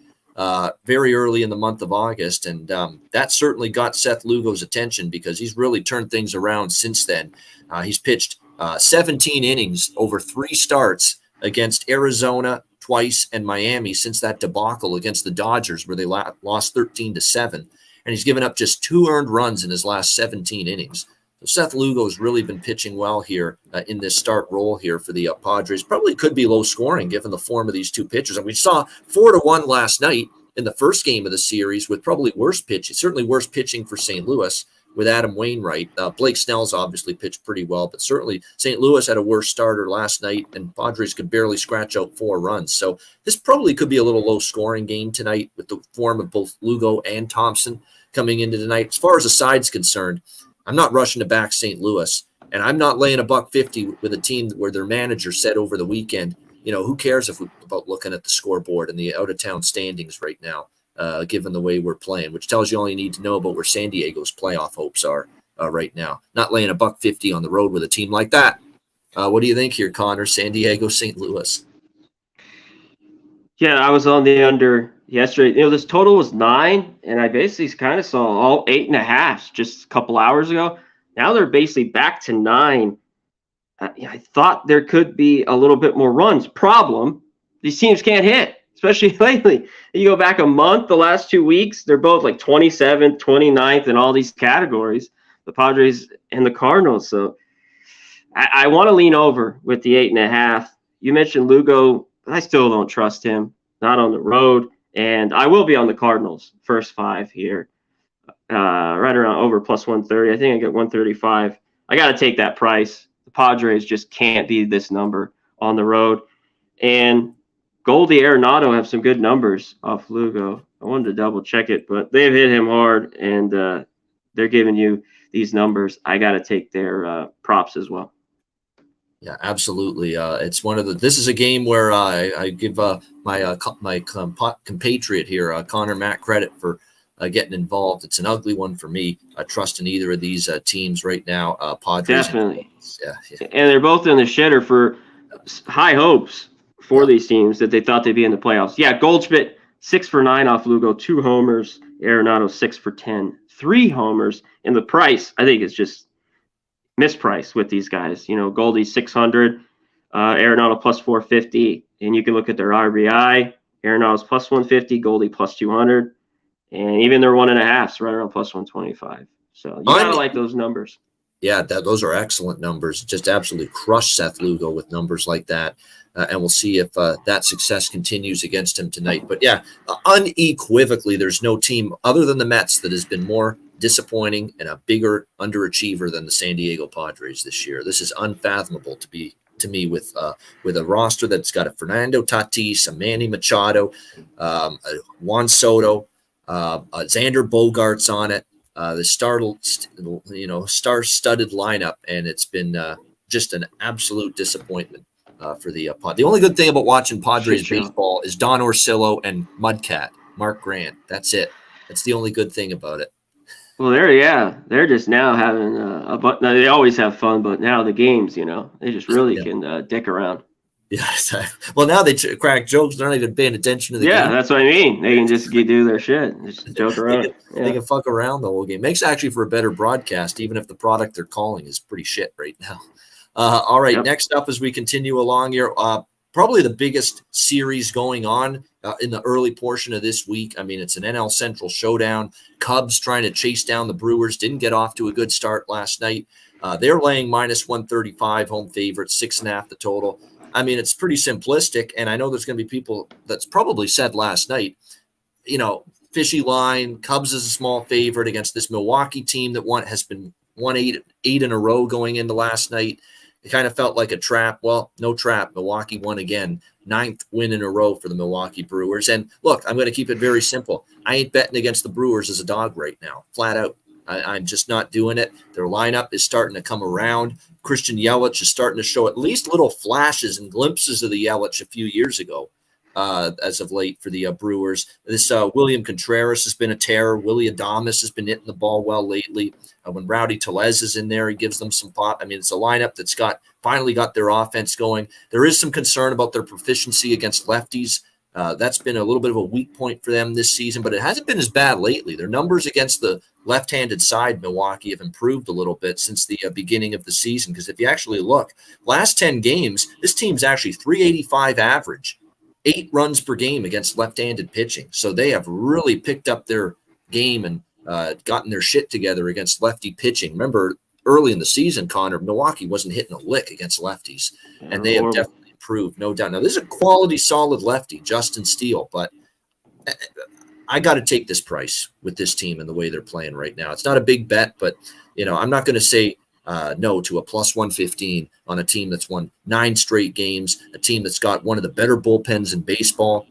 very early in the month of August, and that certainly got Seth Lugo's attention because he's really turned things around since then. He's pitched 17 innings over 3 starts against Arizona twice and Miami since that debacle against the Dodgers where they lost 13-7, and he's given up just 2 earned runs in his last 17 innings. So Seth Lugo has really been pitching well here in this start role here for the Padres. Probably could be low scoring given the form of these 2 pitchers. And we saw 4-1 last night in the first game of the series with probably worse pitching, certainly worse pitching for St. Louis with Adam Wainwright. Blake Snell's obviously pitched pretty well, but certainly St. Louis had a worse starter last night, and Padres could barely scratch out 4 runs. So this probably could be a little low-scoring game tonight with the form of both Lugo and Thompson coming into tonight. As far as the side's concerned, I'm not rushing to back St. Louis, and I'm not laying $1.50 with a team where their manager said over the weekend, who cares about looking at the scoreboard and the out-of-town standings right now, given the way we're playing, which tells you all you need to know about where San Diego's playoff hopes are right now. Not laying $1.50 on the road with a team like that. What do you think here, Connor? San Diego, St. Louis. Yeah, I was on the under yesterday. This total was 9, and I basically kind of saw all 8.5 just a couple hours ago. Now they're basically back to 9. I thought there could be a little bit more runs. Problem, these teams can't hit, especially lately. You go back a month, the last 2 weeks, they're both like 27th, 29th in all these categories, the Padres and the Cardinals. So I want to lean over with the 8.5. You mentioned Lugo. I still don't trust him, not on the road. And I will be on the Cardinals first 5 here, right around over plus 130. I think I get 135. I got to take that price. The Padres just can't be this number on the road. And Goldie Arenado have some good numbers off Lugo. I wanted to double check it, but they've hit him hard, and they're giving you these numbers. I got to take their props as well. Yeah, absolutely. It's one of this is a game where I give my compatriot here, Connor Mack, credit for getting involved. It's an ugly one for me. Trusting either of these teams right now. Padres. Definitely. Yeah. And they're both in the shitter for high hopes for these teams that they thought they'd be in the playoffs. Yeah, Goldschmidt, 6 for 9 off Lugo, 2 homers. Arenado, 6 for 10, 3 homers. And the price, I think, is just mispriced with these guys. Goldie's 600, Arenado plus 450, and you can look at their RBI. Arenado's plus 150, Goldie plus 200, and even their 1.5s right around plus 125. So you gotta like those numbers. Yeah, those are excellent numbers. Just absolutely crush Seth Lugo with numbers like that, and we'll see if that success continues against him tonight. But yeah, unequivocally, there's no team other than the Mets that has been more disappointing and a bigger underachiever than the San Diego Padres this year. This is unfathomable to me with a roster that's got a Fernando Tatis, a Manny Machado, a Juan Soto, Xander Bogaerts on it. The star-studded lineup, and it's been just an absolute disappointment for the Pod. The only good thing about watching Padres baseball is Don Orsillo and Mudcat, Mark Grant. That's it. That's the only good thing about it. Well, they're just now having now they always have fun, but now the games, they just really can dick around. Yeah. Well, now they crack jokes. They're not even paying attention to the game. Yeah, that's what I mean. They can just do their shit, just joke around. They can fuck around the whole game. Makes actually for a better broadcast, even if the product they're calling is pretty shit right now. All right, Next up as we continue along here, probably the biggest series going on in the early portion of this week. I mean, it's an NL Central showdown. Cubs trying to chase down the Brewers. Didn't get off to a good start last night. They're laying minus 135, home favorite, 6.5 the total. I mean, it's pretty simplistic, and I know there's going to be people that's probably said last night, fishy line. Cubs is a small favorite against this Milwaukee team that has been won eight in a row going into last night. It kind of felt like a trap. Well, no trap. Milwaukee won again. 9th win in a row for the Milwaukee Brewers. And look, I'm going to keep it very simple. I ain't betting against the Brewers as a dog right now, flat out. I'm just not doing it. Their lineup is starting to come around. Christian Yelich is starting to show at least little flashes and glimpses of the Yelich a few years ago. As of late for the Brewers. This William Contreras has been a terror. Willie Adames has been hitting the ball well lately. When Rowdy Tellez is in there, he gives them some pop. I mean, it's a lineup that's finally got their offense going. There is some concern about their proficiency against lefties. That's been a little bit of a weak point for them this season, but it hasn't been as bad lately. Their numbers against the left-handed side, Milwaukee, have improved a little bit since the beginning of the season. Because if you actually look, last 10 games, this team's actually 385 average. 8 runs per game against left-handed pitching. So they have really picked up their game and gotten their shit together against lefty pitching. Remember, early in the season, Conor, Milwaukee wasn't hitting a lick against lefties, and they have definitely improved, no doubt. Now, this is a quality, solid lefty, Justin Steele, but I got to take this price with this team and the way they're playing right now. It's not a big bet, but I'm not going to say no to a plus 115 on a team that's won 9 straight games, a team that's got one of the better bullpens in baseball.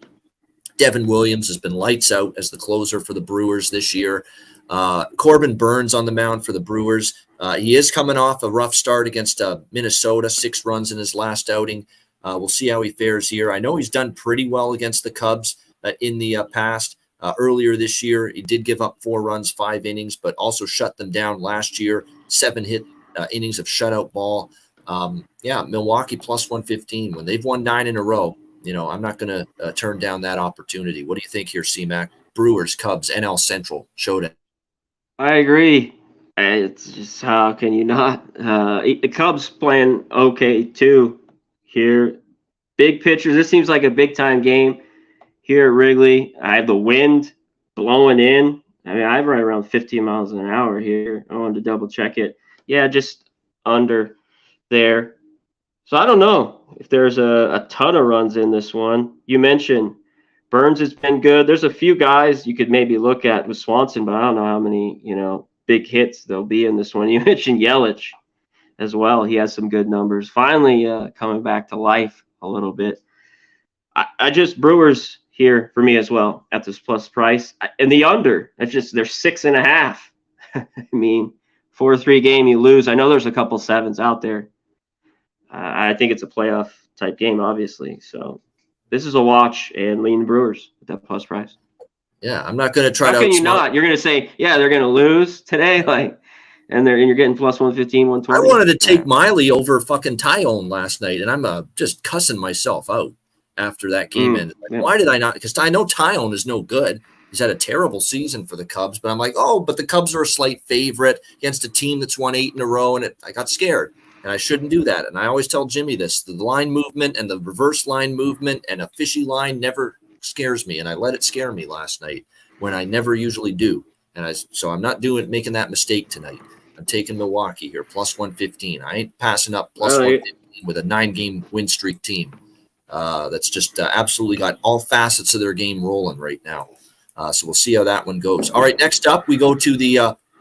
Devin Williams has been lights out as the closer for the Brewers this year. Corbin Burns on the mound for the Brewers. He is coming off a rough start against Minnesota, 6 runs in his last outing. We'll see how he fares here. I know he's done pretty well against the Cubs in the past. Earlier this year, he did give up 4 runs, 5 innings, but also shut them down last year. 7 hit innings of shutout ball. Milwaukee plus 115. When they've won 9 in a row, I'm not going to turn down that opportunity. What do you think here, C-Mac? Brewers, Cubs, NL Central showdown. I agree. It's just, how can you not? The Cubs playing okay too here. Big pitchers. This seems like a big-time game here at Wrigley. I have the wind blowing in. I mean, I'm right around 15 miles an hour here. I wanted to double-check it. Yeah, just under there. So I don't know if there's a ton of runs in this one. You mentioned Burns has been good. There's a few guys you could maybe look at with Swanson, but I don't know how many, big hits there'll be in this one. You mentioned Yelich as well. He has some good numbers. Finally coming back to life a little bit. I just Brewers here for me as well at this plus price. And the under, they're 6.5. I mean, 4-3 game, you lose. I know there's a couple 7s out there. I think it's a playoff type game, obviously. So this is a watch and lean Brewers at that plus price. Yeah, I'm not going to try to. How can you not? You're going to say, yeah, they're going to lose today, and you're getting plus 115, 120. I wanted to take Miley over fucking Tyone last night, and I'm just cussing myself out after that game ended. Why did I not? Because I know Tyone is no good. He's had a terrible season for the Cubs, but I'm like, but the Cubs are a slight favorite against a team that's won 8 in a row, and I got scared, and I shouldn't do that. And I always tell Jimmy this: the line movement and the reverse line movement and a fishy line never scares me, and I let it scare me last night when I never usually do. And so I'm not making that mistake tonight. I'm taking Milwaukee here, plus 115. I ain't passing up plus 115 with a 9-game win streak team. That's just absolutely got all facets of their game rolling right now. So we'll see how that one goes. All right, next up we go to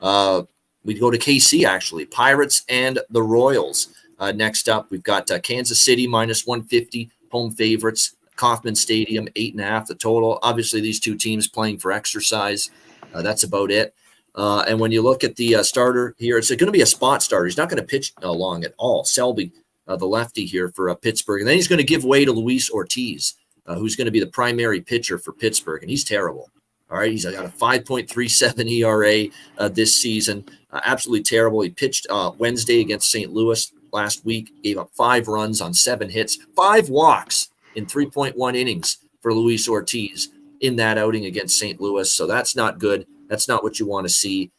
KC actually, Pirates and the Royals. Next up we've got Kansas City minus 150, home favorites. Kauffman Stadium, 8.5 the total. Obviously, these two teams playing for exercise. That's about it. And when you look at the starter here, it's going to be a spot starter. He's not going to pitch long at all. Selby, the lefty here for Pittsburgh. And then he's going to give way to Luis Ortiz, who's going to be the primary pitcher for Pittsburgh. And he's terrible. All right, he's got a 5.37 ERA this season. Absolutely terrible. He pitched Wednesday against St. Louis last week, gave up 5 runs on 7 hits, 5 walks in 3.1 innings for Luis Ortiz in that outing against St. Louis. So that's not good. That's not what you want to see.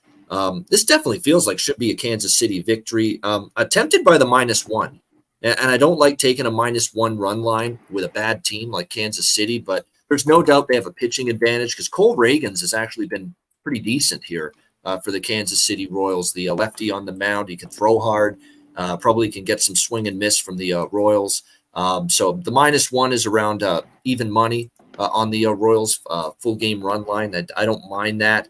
This definitely feels like should be a Kansas City victory. Tempted by the -1. And I don't like taking a -1 run line with a bad team like Kansas City, but there's no doubt they have a pitching advantage because Cole Reagans has actually been pretty decent here for the Kansas City Royals. The lefty on the mound, he can throw hard, probably can get some swing and miss from the Royals. So the -1 is around even money on the Royals full game run line. I don't mind that.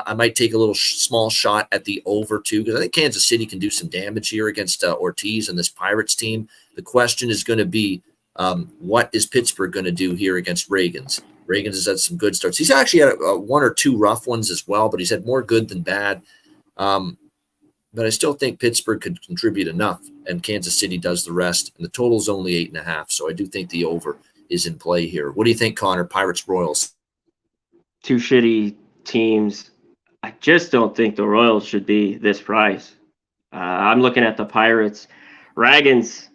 I might take a little small shot at the over too, because I think Kansas City can do some damage here against Ortiz and this Pirates team. The question is going to be, what is Pittsburgh going to do here against Reagans? Reagans has had some good starts. He's actually had one or two rough ones as well, but he's had more good than bad. But I still think Pittsburgh could contribute enough, and Kansas City does the rest. And the total's only 8.5, so I do think the over is in play here. What do you think, Conor? Pirates, Royals? Two shitty teams. I just don't think the Royals should be this price. I'm looking at the Pirates. Ragans,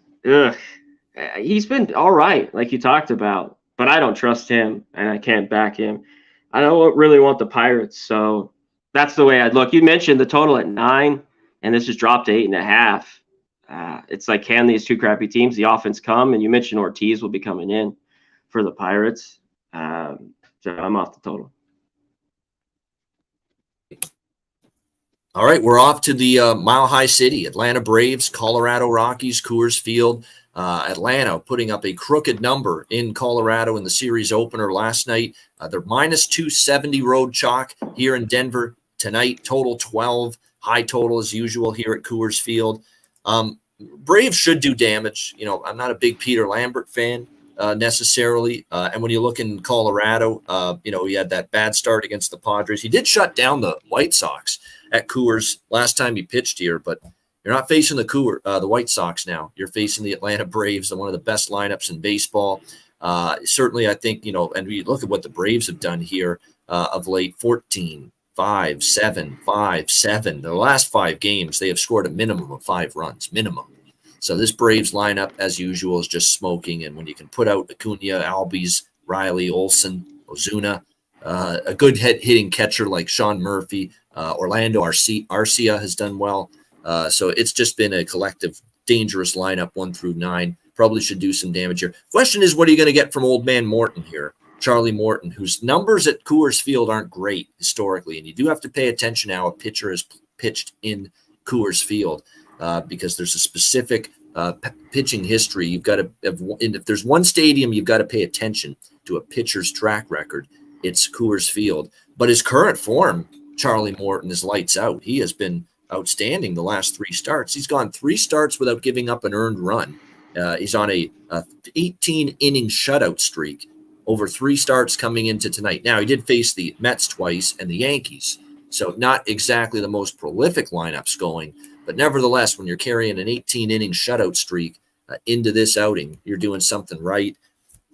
he's been all right, like you talked about, but I don't trust him, and I can't back him. I don't really want the Pirates, so that's the way I'd look. You mentioned the total at 9, and this just dropped to 8.5. It's like, can these two crappy teams, the offense come? And you mentioned Ortiz will be coming in for the Pirates. So I'm off the total. All right, we're off to the Mile High City, Atlanta Braves, Colorado Rockies, Coors Field. Atlanta putting up a crooked number in Colorado in the series opener last night. They're minus 270 road chalk here in Denver tonight. Total 12, high total as usual here at Coors Field. Braves should do damage. You know, I'm not a big Peter Lambert fan necessarily. And when you look in Colorado, you know, he had that bad start against the Padres. He did shut down the White Sox at Coors last time he pitched here, but you're not facing the White Sox now. You're facing the Atlanta Braves, one of the best lineups in baseball. Certainly, I think, you know, and we look at what the Braves have done here of late, 14, 5, 7, 5, 7. The last 5 games, they have scored a minimum of 5 runs, minimum. So this Braves lineup, as usual, is just smoking. And when you can put out Acuna, Albies, Riley, Olsen, Ozuna, a good hitting catcher like Sean Murphy, Orlando Arcia has done well. So it's just been a collective dangerous lineup 1 through 9. Probably should do some damage here. Question is, what are you going to get from old man Morton here? Charlie Morton, whose numbers at Coors Field aren't great historically. And you do have to pay attention how a pitcher is pitched in Coors Field because there's a specific pitching history. You've got to if there's one stadium you've got to pay attention to a pitcher's track record, it's Coors Field. But his current form, Charlie Morton, is lights out. He has been outstanding the last 3 starts. He's gone 3 starts without giving up an earned run. He's on a 18-inning shutout streak over 3 starts coming into tonight. Now, he did face the Mets twice and the Yankees, so not exactly the most prolific lineups going, but nevertheless, when you're carrying an 18-inning shutout streak into this outing, you're doing something right.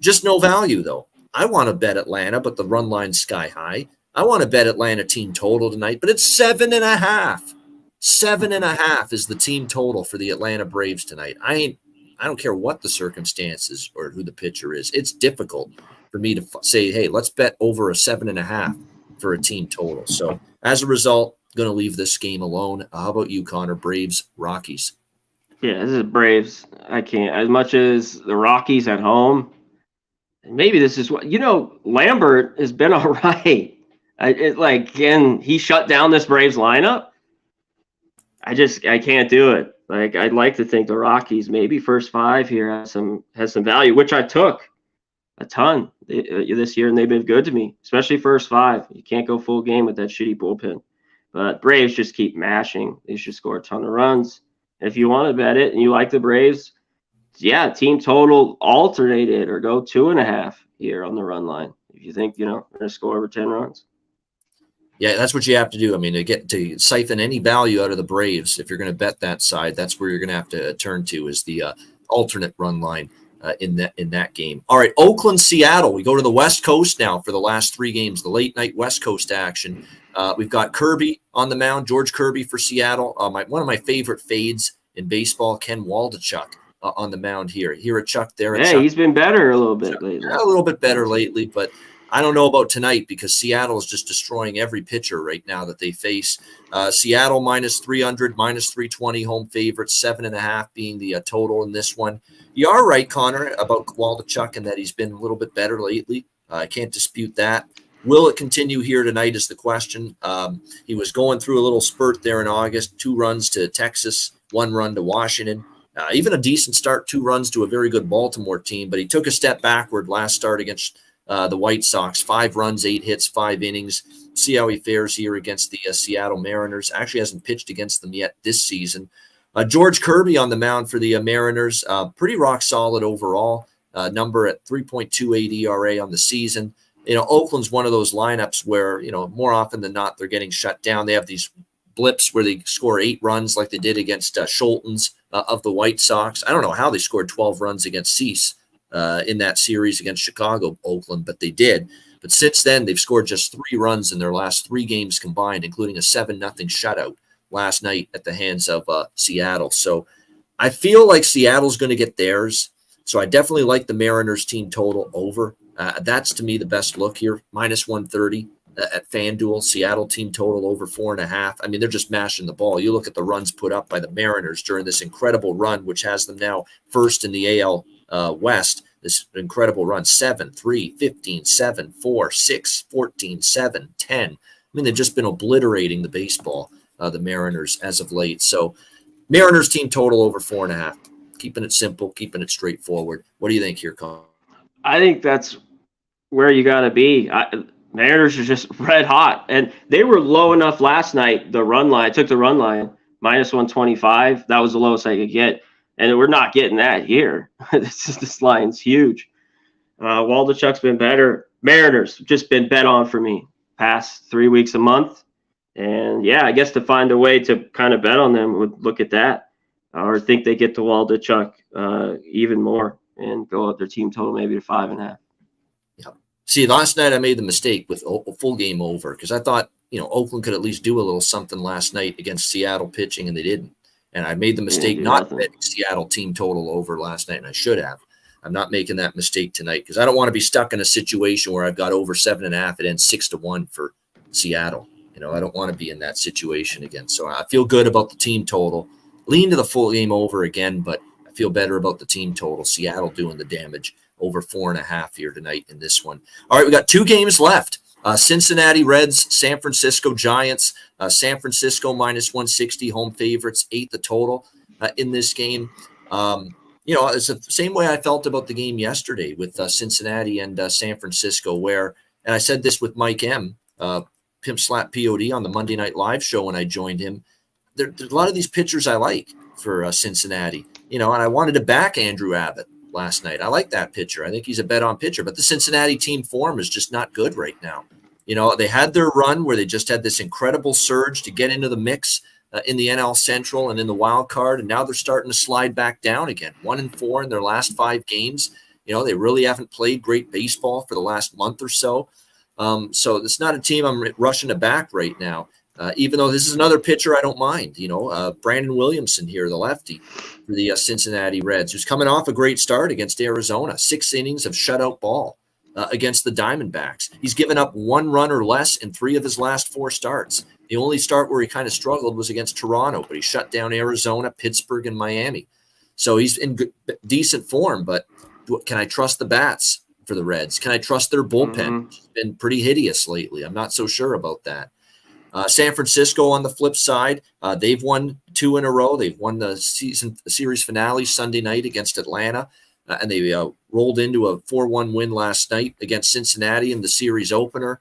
Just no value, though. I want to bet Atlanta, but the run line's sky high. I want to bet Atlanta team total tonight, but it's 7.5. 7.5 is the team total for the Atlanta Braves tonight. I don't care what the circumstances or who the pitcher is. It's difficult for me to say, hey, let's bet over a 7.5 for a team total. So as a result, going to leave this game alone. How about you, Conor? Braves, Rockies. Yeah, this is Braves. I can't. As much as the Rockies at home, maybe this is what, Lambert has been all right. Can he shut down this Braves lineup? I can't do it. Like, I'd like to think the Rockies, maybe first 5 here has some value, which I took a ton this year, and they've been good to me, especially first 5. You can't go full game with that shitty bullpen. But Braves just keep mashing. They should score a ton of runs. And if you want to bet it and you like the Braves, yeah, team total alternated or go 2.5 here on the run line. If you think, they're going to score over 10 runs. Yeah, that's what you have to do. I mean, to siphon any value out of the Braves, if you're going to bet that side, that's where you're going to have to turn to is the alternate run line in that game. All right, Oakland, Seattle. We go to the West Coast now for the last 3 games, the late night West Coast action. We've got Kirby on the mound, George Kirby for Seattle. One of my favorite fades in baseball, Ken Waldachuk on the mound here. Here at Chuck, there at Chuck. He's been better a little bit lately. A little bit better lately, but I don't know about tonight because Seattle is just destroying every pitcher right now that they face. Seattle minus 300, minus 320 home favorites, 7.5 being the total in this one. You are right, Conor, about Waldachuk and that he's been a little bit better lately. I can't dispute that. Will it continue here tonight is the question. He was going through a little spurt there in August, 2 runs to Texas, 1 run to Washington. Even a decent start, 2 runs to a very good Baltimore team, but he took a step backward last start against the White Sox, 5 runs, 8 hits, 5 innings. see how he fares here against the Seattle Mariners. Actually hasn't pitched against them yet this season. George Kirby on the mound for the Mariners, pretty rock solid overall. Number at 3.28 ERA on the season. Oakland's one of those lineups where, more often than not, they're getting shut down. They have these blips where they score 8 runs like they did against Schultens of the White Sox. I don't know how they scored 12 runs against Cease in that series against Chicago, Oakland, but they did. But since then, they've scored just 3 runs in their last 3 games combined, including a 7-0 shutout last night at the hands of Seattle. So I feel like Seattle's going to get theirs. So I definitely like the Mariners team total over. That's, to me, the best look here. Minus 130 at FanDuel. Seattle team total over 4.5. I mean, they're just mashing the ball. You look at the runs put up by the Mariners during this incredible run, which has them now first in the AL West. This incredible run, 7, 3, 15, 7, 4, 6, 14, 7, 10. I mean, they've just been obliterating the baseball, the Mariners, as of late. So Mariners team total over 4.5. Keeping it simple, keeping it straightforward. What do you think here, Conor? I think that's where you got to be. Mariners are just red hot, and they were low enough last night. The run line, I took the run line, minus 125. That was the lowest I could get, and we're not getting that here. This line's huge. Waldichuk's been better. Mariners just been bet on for me past 3 weeks a month, and yeah, I guess to find a way to kind of bet on them would look at that. Or think they get to Waldichuk even more and go up their team total maybe to 5.5. Yeah. See, last night I made the mistake with a full game over because I thought, Oakland could at least do a little something last night against Seattle pitching, and they didn't. And I made the mistake not betting Seattle team total over last night, and I should have. I'm not making that mistake tonight because I don't want to be stuck in a situation where I've got over 7.5. It ends 6-1 for Seattle. I don't want to be in that situation again. So I feel good about the team total. Lean to the full game over again, but I feel better about the team total. Seattle doing the damage over 4.5 here tonight in this one. All right, we got 2 games left. Cincinnati Reds, San Francisco Giants. San Francisco minus 160, home favorites, 8 the total in this game. It's the same way I felt about the game yesterday with Cincinnati and San Francisco, where, and I said this with Mike M., Pimp Slap POD on the Monday Night Live show when I joined him. There's a lot of these pitchers I like for Cincinnati, and I wanted to back Andrew Abbott last night. I like that pitcher. I think he's a bet-on pitcher, but the Cincinnati team form is just not good right now. They had their run where they just had this incredible surge to get into the mix in the NL Central and in the wild card, and now they're starting to slide back down again. 1-4 in their last 5 games. They really haven't played great baseball for the last month or so. So it's not a team I'm rushing to back right now. Even though this is another pitcher I don't mind, Brandon Williamson here, the lefty for the Cincinnati Reds, who's coming off a great start against Arizona, 6 innings of shutout ball against the Diamondbacks. He's given up 1 run or less in 3 of his last 4 starts. The only start where he kind of struggled was against Toronto, but he shut down Arizona, Pittsburgh, and Miami. So he's in decent form, but can I trust the bats for the Reds? Can I trust their bullpen? It's been pretty hideous lately. I'm not so sure about that. San Francisco on the flip side, they've won 2 in a row. They've won the series finale Sunday night against Atlanta, and they rolled into a 4-1 win last night against Cincinnati in the series opener.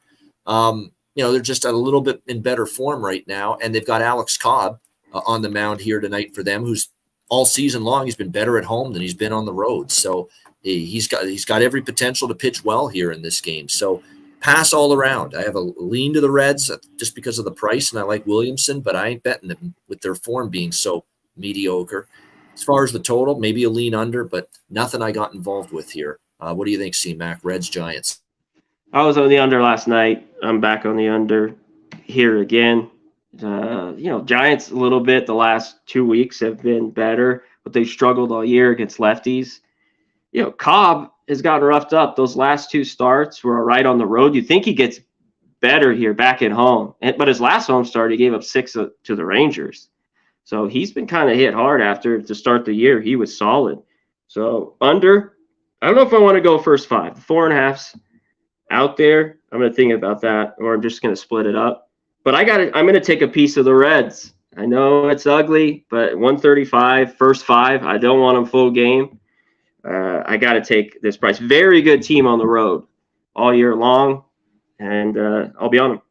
They're just a little bit in better form right now, and they've got Alex Cobb on the mound here tonight for them, who's all season long he's been better at home than he's been on the road. So he's got every potential to pitch well here in this game. So pass all around. I have a lean to the Reds just because of the price, and I like Williamson, but I ain't betting them with their form being so mediocre. As far as the total, maybe a lean under, but nothing I got involved with here. What do you think, C-Mac? Reds, Giants? I was on the under last night. I'm back on the under here again. Giants a little bit. The last 2 weeks have been better, but they've struggled all year against lefties. Cobb has gotten roughed up. Those last 2 starts were right on the road. You think he gets better here back at home. But his last home start, he gave up 6 to the Rangers. So he's been kind of hit hard after to start the year. He was solid. So under, I don't know if I want to go first 5. 4.5's out there. I'm going to think about that, or I'm just going to split it up. But I'm going to take a piece of the Reds. I know it's ugly, but 135, first 5. I don't want them full game. I got to take this price. Very good team on the road all year long, and I'll be on them.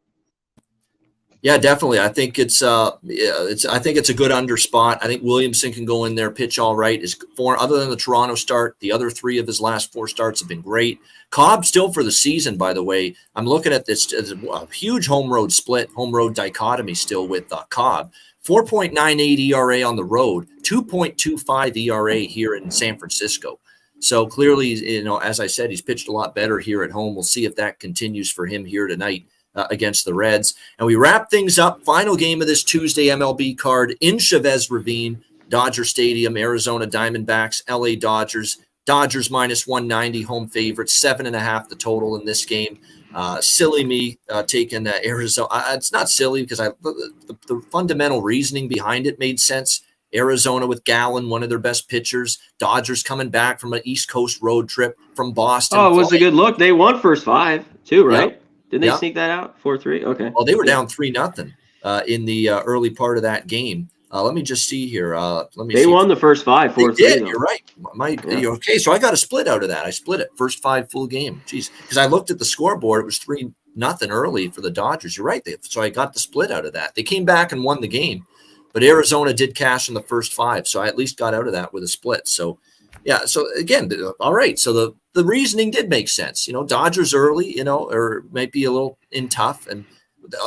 Yeah, definitely. I think I think it's a good under spot. I think Williamson can go in there, pitch all right. Other than the Toronto start, the other 3 of his last 4 starts have been great. Cobb still for the season, by the way. I'm looking at this a huge home road dichotomy still with Cobb. 4.98 ERA on the road, 2.25 ERA here in San Francisco. So clearly, as I said, he's pitched a lot better here at home. We'll see if that continues for him here tonight against the Reds. And we wrap things up. Final game of this Tuesday MLB card in Chavez Ravine, Dodger Stadium, Arizona Diamondbacks, LA Dodgers. Dodgers minus 190, home favorite, 7.5 the total in this game. Silly me taking Arizona. It's not silly because the fundamental reasoning behind it made sense. Arizona with Gallen, one of their best pitchers. Dodgers coming back from an East Coast road trip from Boston. Oh, it was a good look. They won first 5 too, right? Yep. Didn't they sneak that out? 4-3? Okay. Well, they were down 3-0 in the early part of that game. Let me just see here. They won the first 5, 4-3. They did. You're right. Okay, so I got a split out of that. I split it. First 5 full game. Jeez. Because I looked at the scoreboard. It was 3-0 early for the Dodgers. You're right. So I got the split out of that. They came back and won the game. But Arizona did cash in the first 5. So I at least got out of that with a split. So, yeah. So, again, all right. So the reasoning did make sense. Dodgers early, or might be a little in tough. And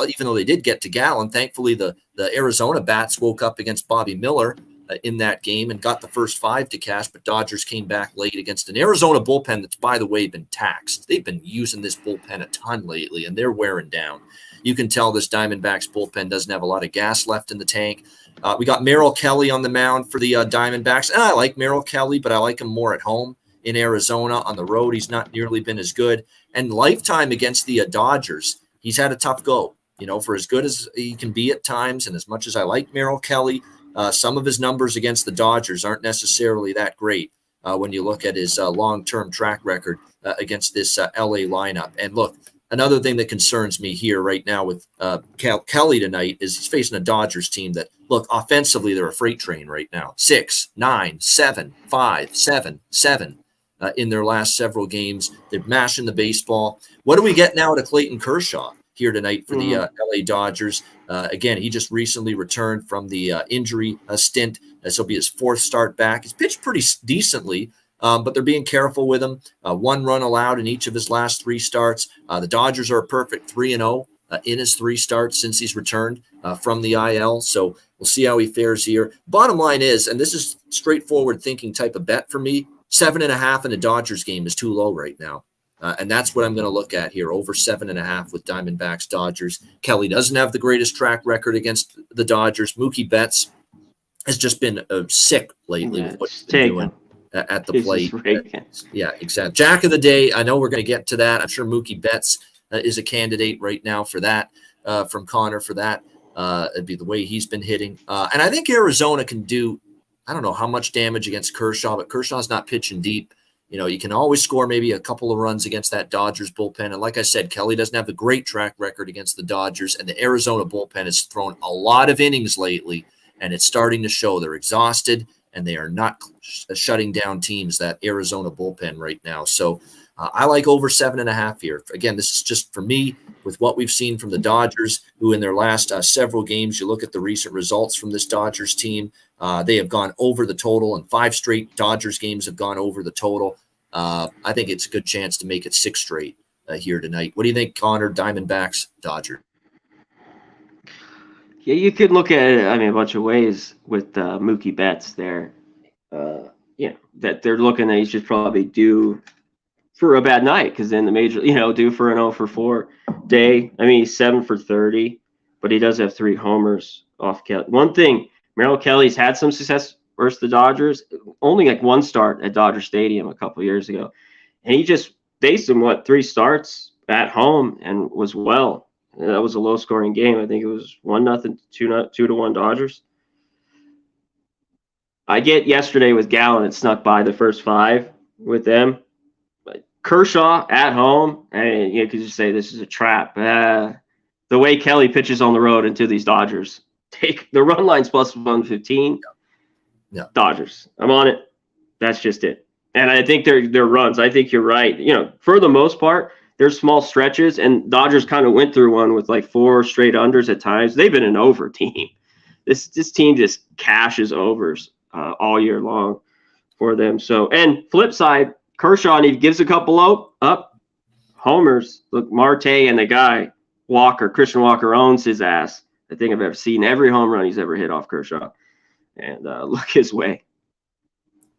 even though they did get to Gallen, thankfully the Arizona bats woke up against Bobby Miller in that game and got the first 5 to cash. But Dodgers came back late against an Arizona bullpen that's, by the way, been taxed. They've been using this bullpen a ton lately, and they're wearing down. You can tell this Diamondbacks bullpen doesn't have a lot of gas left in the tank. We got Merrill Kelly on the mound for the Diamondbacks. And I like Merrill Kelly, but I like him more at home. In Arizona on the road, he's not nearly been as good. And lifetime against the Dodgers, he's had a tough go. For as good as he can be at times, and as much as I like Merrill Kelly, some of his numbers against the Dodgers aren't necessarily that great when you look at his long-term track record against this LA lineup. And look, another thing that concerns me here right now with Kelly tonight is he's facing a Dodgers team that, look, offensively, they're a freight train right now. 6, 9, 7, 5, 7, 7. In their last several games. They're mashing the baseball. What do we get now to Clayton Kershaw here tonight for the LA Dodgers? Again, he just recently returned from the injury stint. This will be his 4th start back. He's pitched pretty decently, but they're being careful with him. 1 run allowed in each of his last 3 starts. The Dodgers are a perfect 3-0 in his 3 starts since he's returned from the IL. So we'll see how he fares here. Bottom line is, and this is straightforward thinking type of bet for me, 7.5 in a Dodgers game is too low right now. And that's what I'm going to look at here, over 7.5 with Diamondbacks Dodgers. Kelly doesn't have the greatest track record against the Dodgers. Mookie Betts has just been sick lately with what he's been doing at the plate. Yeah, exactly. Jack of the day. I know we're going to get to that. I'm sure Mookie Betts is a candidate right now for that, from Conor for that. It'd be the way he's been hitting. And I think Arizona can do, I don't know how much damage against Kershaw, but Kershaw's not pitching deep. You can always score maybe a couple of runs against that Dodgers bullpen. And like I said, Kelly doesn't have a great track record against the Dodgers, and the Arizona bullpen has thrown a lot of innings lately, and it's starting to show. They're exhausted, and they are not shutting down teams, that Arizona bullpen right now. So I like over 7.5 here. Again, this is just for me with what we've seen from the Dodgers, who in their last several games, you look at the recent results from this Dodgers team, they have gone over the total, and 5 straight Dodgers games have gone over the total. I think it's a good chance to make it 6 straight here tonight. What do you think, Conor? Diamondbacks, Dodgers? Yeah, you could look at it, a bunch of ways with Mookie Betts there. That they're looking at he's just probably due for a bad night, because in the major, due for an 0-for-4 day. He's 7 for 30, but he does have 3 homers off Kelly. One thing, Merrill Kelly's had some success versus the Dodgers, only like 1 start at Dodger Stadium a couple years ago. And he just faced him, 3 starts at home and was well. And that was a low-scoring game. I think it was 1-0, 2-1 Dodgers. I get yesterday with Gallen, it snuck by the first 5 with them. Kershaw at home, and you could just say this is a trap. The way Kelly pitches on the road into these Dodgers, take the run line's plus 115. Yeah. Dodgers. I'm on it. That's just it. And I think they're runs. I think you're right. For the most part, there's small stretches, and Dodgers kind of went through one with like 4 straight unders at times. They've been an over team. This team just cashes overs all year long for them. So, and flip side, Kershaw, and he gives a couple up homers. Look, Marte and the guy Walker, Christian Walker, owns his ass. I think I've ever seen every home run he's ever hit off Kershaw, and look his way.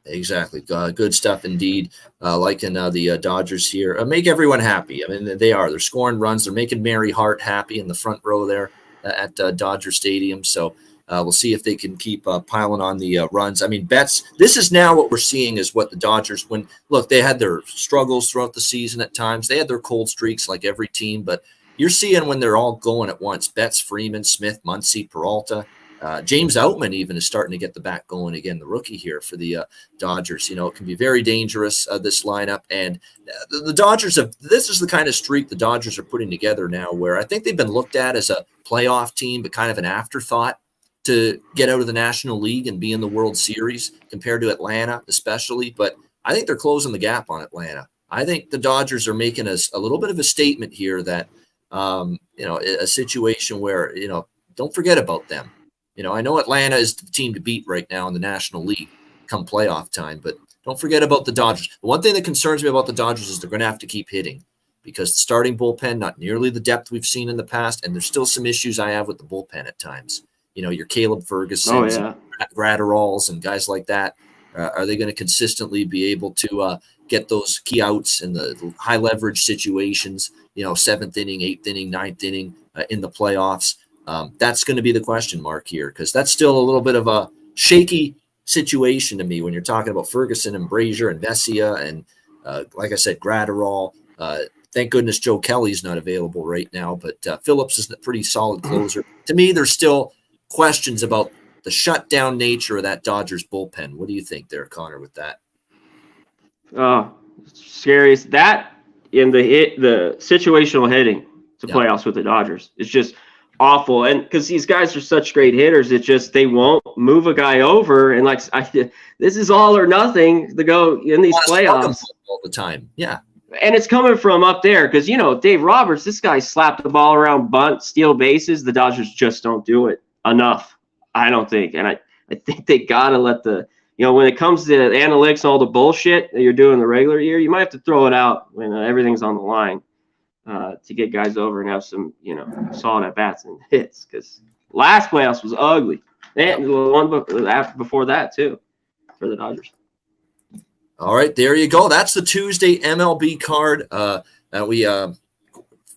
Exactly. Good stuff indeed. Liking the Dodgers here. Make everyone happy. I mean, they are. They're scoring runs. They're making Mary Hart happy in the front row there at Dodger Stadium. So we'll see if they can keep piling on the runs. I mean, bets. This is now what we're seeing is what the Dodgers, when, look, they had their struggles throughout the season at times. They had their cold streaks like every team, but you're seeing when they're all going at once. Betts, Freeman, Smith, Muncy, Peralta. James Outman even is starting to get the bat going again, the rookie here for the Dodgers. You know, it can be very dangerous, this lineup. And the Dodgers this is the kind of streak the Dodgers are putting together now where I think they've been looked at as a playoff team, but kind of an afterthought to get out of the National League and be in the World Series compared to Atlanta especially. But I think they're closing the gap on Atlanta. I think the Dodgers are making a little bit of a statement here that, you know, a situation where, you know, don't forget about them. You know, I know Atlanta is the team to beat right now in the National League come playoff time, but don't forget about the Dodgers. The one thing that concerns me about the Dodgers is they're going to have to keep hitting because the starting bullpen, not nearly the depth we've seen in the past, and there's still some issues I have with the bullpen at times. You know, your Caleb Fergusons, Gratterols, and guys like that. Are they going to consistently be able to get those key outs in the high leverage situations, you know, 7th inning, 8th inning, 9th inning in the playoffs? That's going to be the question mark here because that's still a little bit of a shaky situation to me when you're talking about Ferguson and Brazier and Vesia and, like I said, Gratterall. Thank goodness Joe Kelly's not available right now, but Phillips is a pretty solid closer. To me, there's still questions about the shutdown nature of that Dodgers bullpen. What do you think there, Connor, with that? Oh, scary. That in the situational hitting to playoffs with the Dodgers is just awful. And because these guys are such great hitters, it's just they won't move a guy over. And like this is all or nothing to go in these playoffs all the time. Yeah. And it's coming from up there because, you know, Dave Roberts, this guy slapped the ball around, bunt, steal bases. The Dodgers just don't do it enough, I don't think. And I think they got to let you know, when it comes to analytics and all the bullshit that you're doing in the regular year, you might have to throw it out when everything's on the line. To get guys over and have some, you know, solid at bats and hits because last playoffs was ugly. And the one before that too for the Dodgers. All right, there you go. That's the Tuesday MLB card. We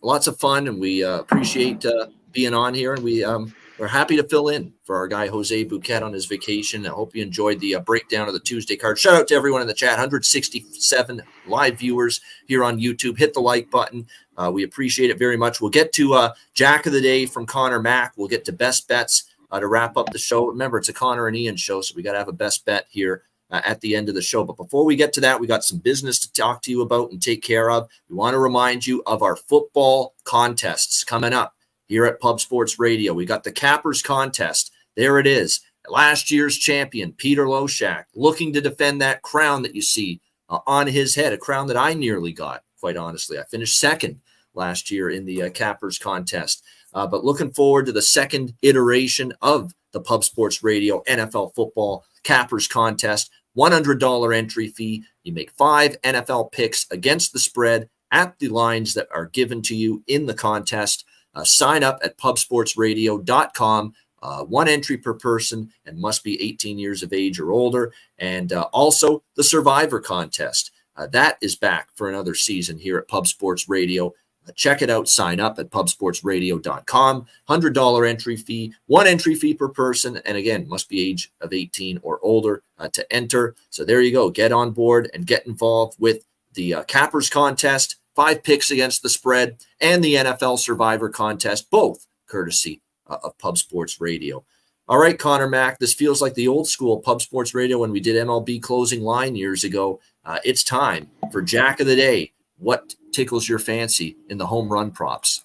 lots of fun, and we appreciate being on here, and we're happy to fill in for our guy Jose Bouquett on his vacation. I hope you enjoyed the breakdown of the Tuesday card. Shout out to everyone in the chat. 167 live viewers here on YouTube. Hit the like button. We appreciate it very much. We'll get to Jack of the Day from Connor Mack. We'll get to best bets to wrap up the show. Remember, it's a Connor and Ian show, so we got to have a best bet here at the end of the show. But before we get to that, we got some business to talk to you about and take care of. We want to remind you of our football contests coming up here at Pub Sports Radio. We got the Cappers contest. There it is. Last year's champion, Peter Loshak, looking to defend that crown that you see on his head, a crown that I nearly got, quite honestly. I finished second last year in the Cappers contest. But looking forward to the second iteration of the Pub Sports Radio NFL Football Cappers contest. $100 entry fee. You make 5 NFL picks against the spread at the lines that are given to you in the contest. Sign up at pubsportsradio.com. 1 entry per person and must be 18 years of age or older. And also the Survivor contest. That is back for another season here at Pub Sports Radio. Check it out. Sign up at pubsportsradio.com. $100 entry fee, 1 entry fee per person. And again, must be age of 18 or older to enter. So there you go. Get on board and get involved with the Cappers contest, 5 picks against the spread, and the NFL Survivor contest, both courtesy of Pub Sports Radio. All right, Connor Mack, this feels like the old school Pub Sports Radio when we did MLB closing line years ago. It's time for Jack of the Day. What tickles your fancy in the home run props?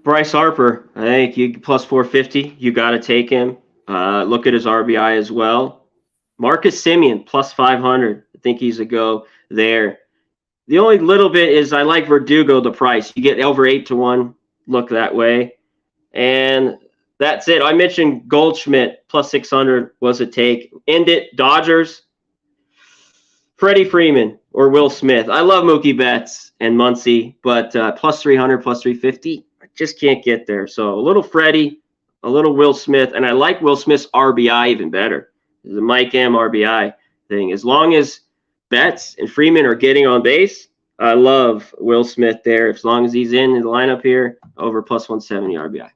Bryce Harper, I think you plus 450. You got to take him. Look at his RBI as well. Marcus Semien plus 500. I think he's a go there. The only little bit is I like Verdugo, the price. You get over 8-1, look that way. And that's it. I mentioned Goldschmidt plus 600 was a take. End it, Dodgers, Freddie Freeman or Will Smith. I love Mookie Betts and Muncy, but plus 300, plus 350, I just can't get there. So a little Freddie, a little Will Smith, and I like Will Smith's RBI even better. The Mike M RBI thing. As long as Betts and Freeman are getting on base, I love Will Smith there. As long as he's in the lineup here, over plus 170 RBI.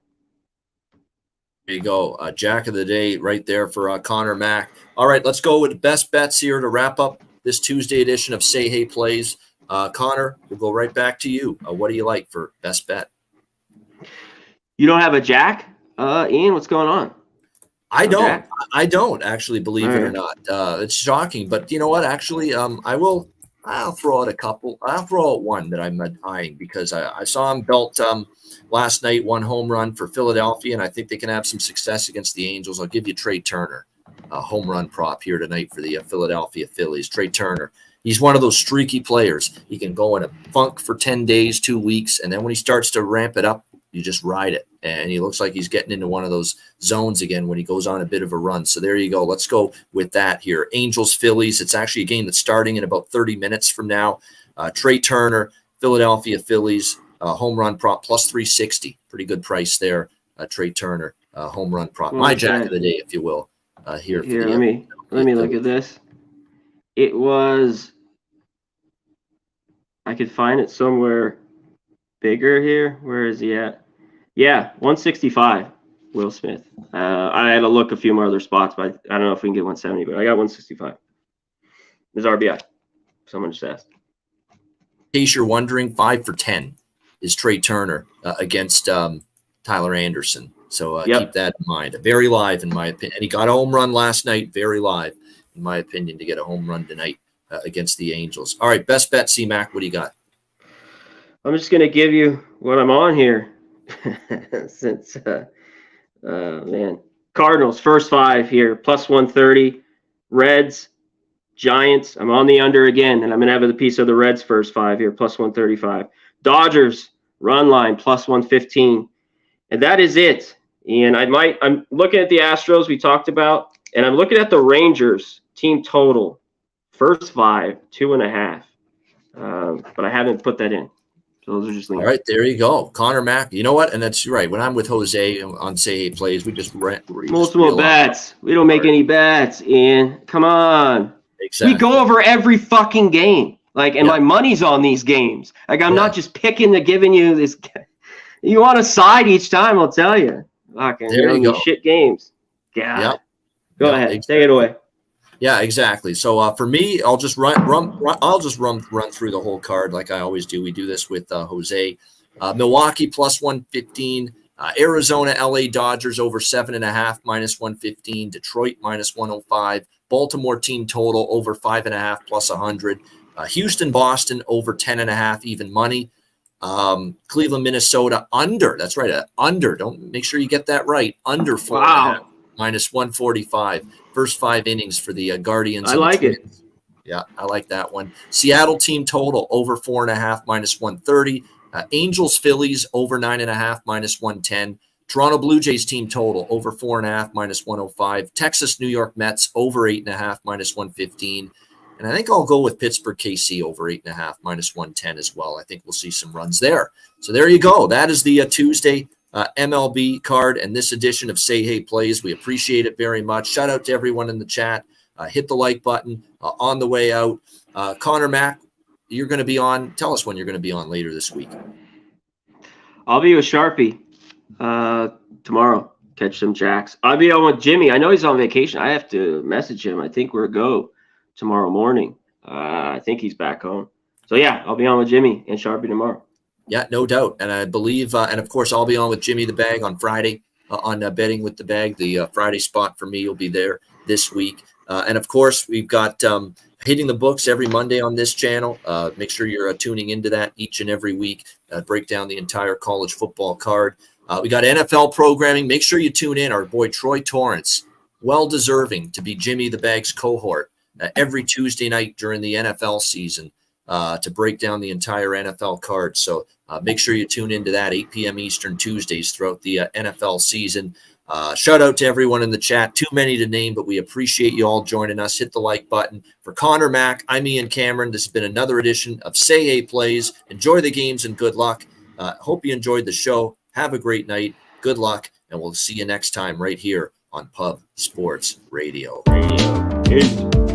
There you go. Jack of the day right there for Connor Mack. All right, let's go with best bets here to wrap up this Tuesday edition of Say Hey Plays. Connor, we'll go right back to you. What do you like for best bet? You don't have a Jack? Ian, what's going on? I don't. I don't actually, believe it or not. It's shocking, but you know what? Actually, I'll throw out a couple. I'll throw out one that I'm eyeing because I saw him belt last night, 1 home run for Philadelphia, and I think they can have some success against the Angels. I'll give you Trey Turner, a home run prop here tonight for the Philadelphia Phillies. Trey Turner. He's one of those streaky players. He can go in a funk for 10 days, 2 weeks, and then when he starts to ramp it up, you just ride it. And he looks like he's getting into one of those zones again when he goes on a bit of a run. So there you go. Let's go with that here. Angels, Phillies. It's actually a game that's starting in about 30 minutes from now. Trey Turner, Philadelphia Phillies, home run prop plus 360. Pretty good price there. Trey Turner, home run prop. My Jack of the day, if you will. Here let me look at this. It was, I could find it somewhere bigger here. Where is he at? Yeah, 165, Will Smith. I had to look a few more other spots, but I don't know if we can get 170, but I got 165. There's RBI. Someone just asked. In case you're wondering, 5 for 10 is Trey Turner against Tyler Anderson. So keep that in mind. Very live, in my opinion. And he got a home run last night. Very live, in my opinion, to get a home run tonight against the Angels. All right, best bet, C-Mac. What do you got? I'm just going to give you what I'm on here. Since Cardinals first 5 here plus 130, Reds, Giants, I'm on the under again, and I'm gonna have a piece of the Reds first 5 here plus 135, Dodgers run line plus 115, and that is it. And I'm looking at the Astros we talked about, and I'm looking at the Rangers team total first 5 2.5, but I haven't put that in. So those are just links. All right, there you go. Connor Mack. You know what? And that's right. When I'm with Jose on Say Hey Plays, we just multiple bets. We don't make any bets, Ian. Come on. Exactly. We go over every fucking game. And my money's on these games. I'm not just giving you this. You want a side each time, I'll tell you. Fucking, there you go. Shit games. Yeah. Yep. Go ahead. Exactly. Take it away. Yeah, exactly. So for me, I'll just run through the whole card like I always do. We do this with Jose. Milwaukee plus 115, Arizona, LA Dodgers over 7.5 minus 115, Detroit minus 105, Baltimore team total over 5.5 plus 100, Houston, Boston over 10.5 even money, Cleveland, Minnesota under. That's right, under. Don't make sure you get that right. Under 4.5 minus 145. First 5 innings for the Guardians. I like it. Yeah, I like that one. Seattle team total over 4.5 minus 130. Angels, Phillies over 9.5 minus 110. Toronto Blue Jays team total over 4.5 minus 105. Texas, New York Mets over 8.5 minus 115. And I think I'll go with Pittsburgh KC over 8.5 minus 110 as well. I think we'll see some runs there. So there you go. That is the Tuesday MLB card and this edition of Say Hey Plays. We appreciate it very much. Shout out to everyone in the chat. Hit the like button on the way out. Connor Mack, you're going to be on. Tell us when you're going to be on later this week. I'll be with Sharpie tomorrow. Catch some Jacks. I'll be on with Jimmy. I know he's on vacation. I have to message him. I think we're go tomorrow morning. I think he's back home. So, yeah, I'll be on with Jimmy and Sharpie tomorrow. Yeah, no doubt. And I believe, and of course, I'll be on with Jimmy the Bag on Friday on Betting with the Bag. The Friday spot for me will be there this week. And of course, we've got Hitting the Books every Monday on this channel. Make sure you're tuning into that each and every week. Break down the entire college football card. We got NFL programming. Make sure you tune in. Our boy Troy Torrance, well deserving to be Jimmy the Bag's cohort every Tuesday night during the NFL season. to break down the entire NFL card. So make sure you tune into that 8 p.m. Eastern Tuesdays throughout the NFL season. Shout out to everyone in the chat. Too many to name, but we appreciate you all joining us. Hit the like button. For Conor, Mac, I'm Ian Cameron. This has been another edition of Say Hey Plays. Enjoy the games and good luck. Hope you enjoyed the show. Have a great night. Good luck, and we'll see you next time right here on Pub Sports Radio. Peace.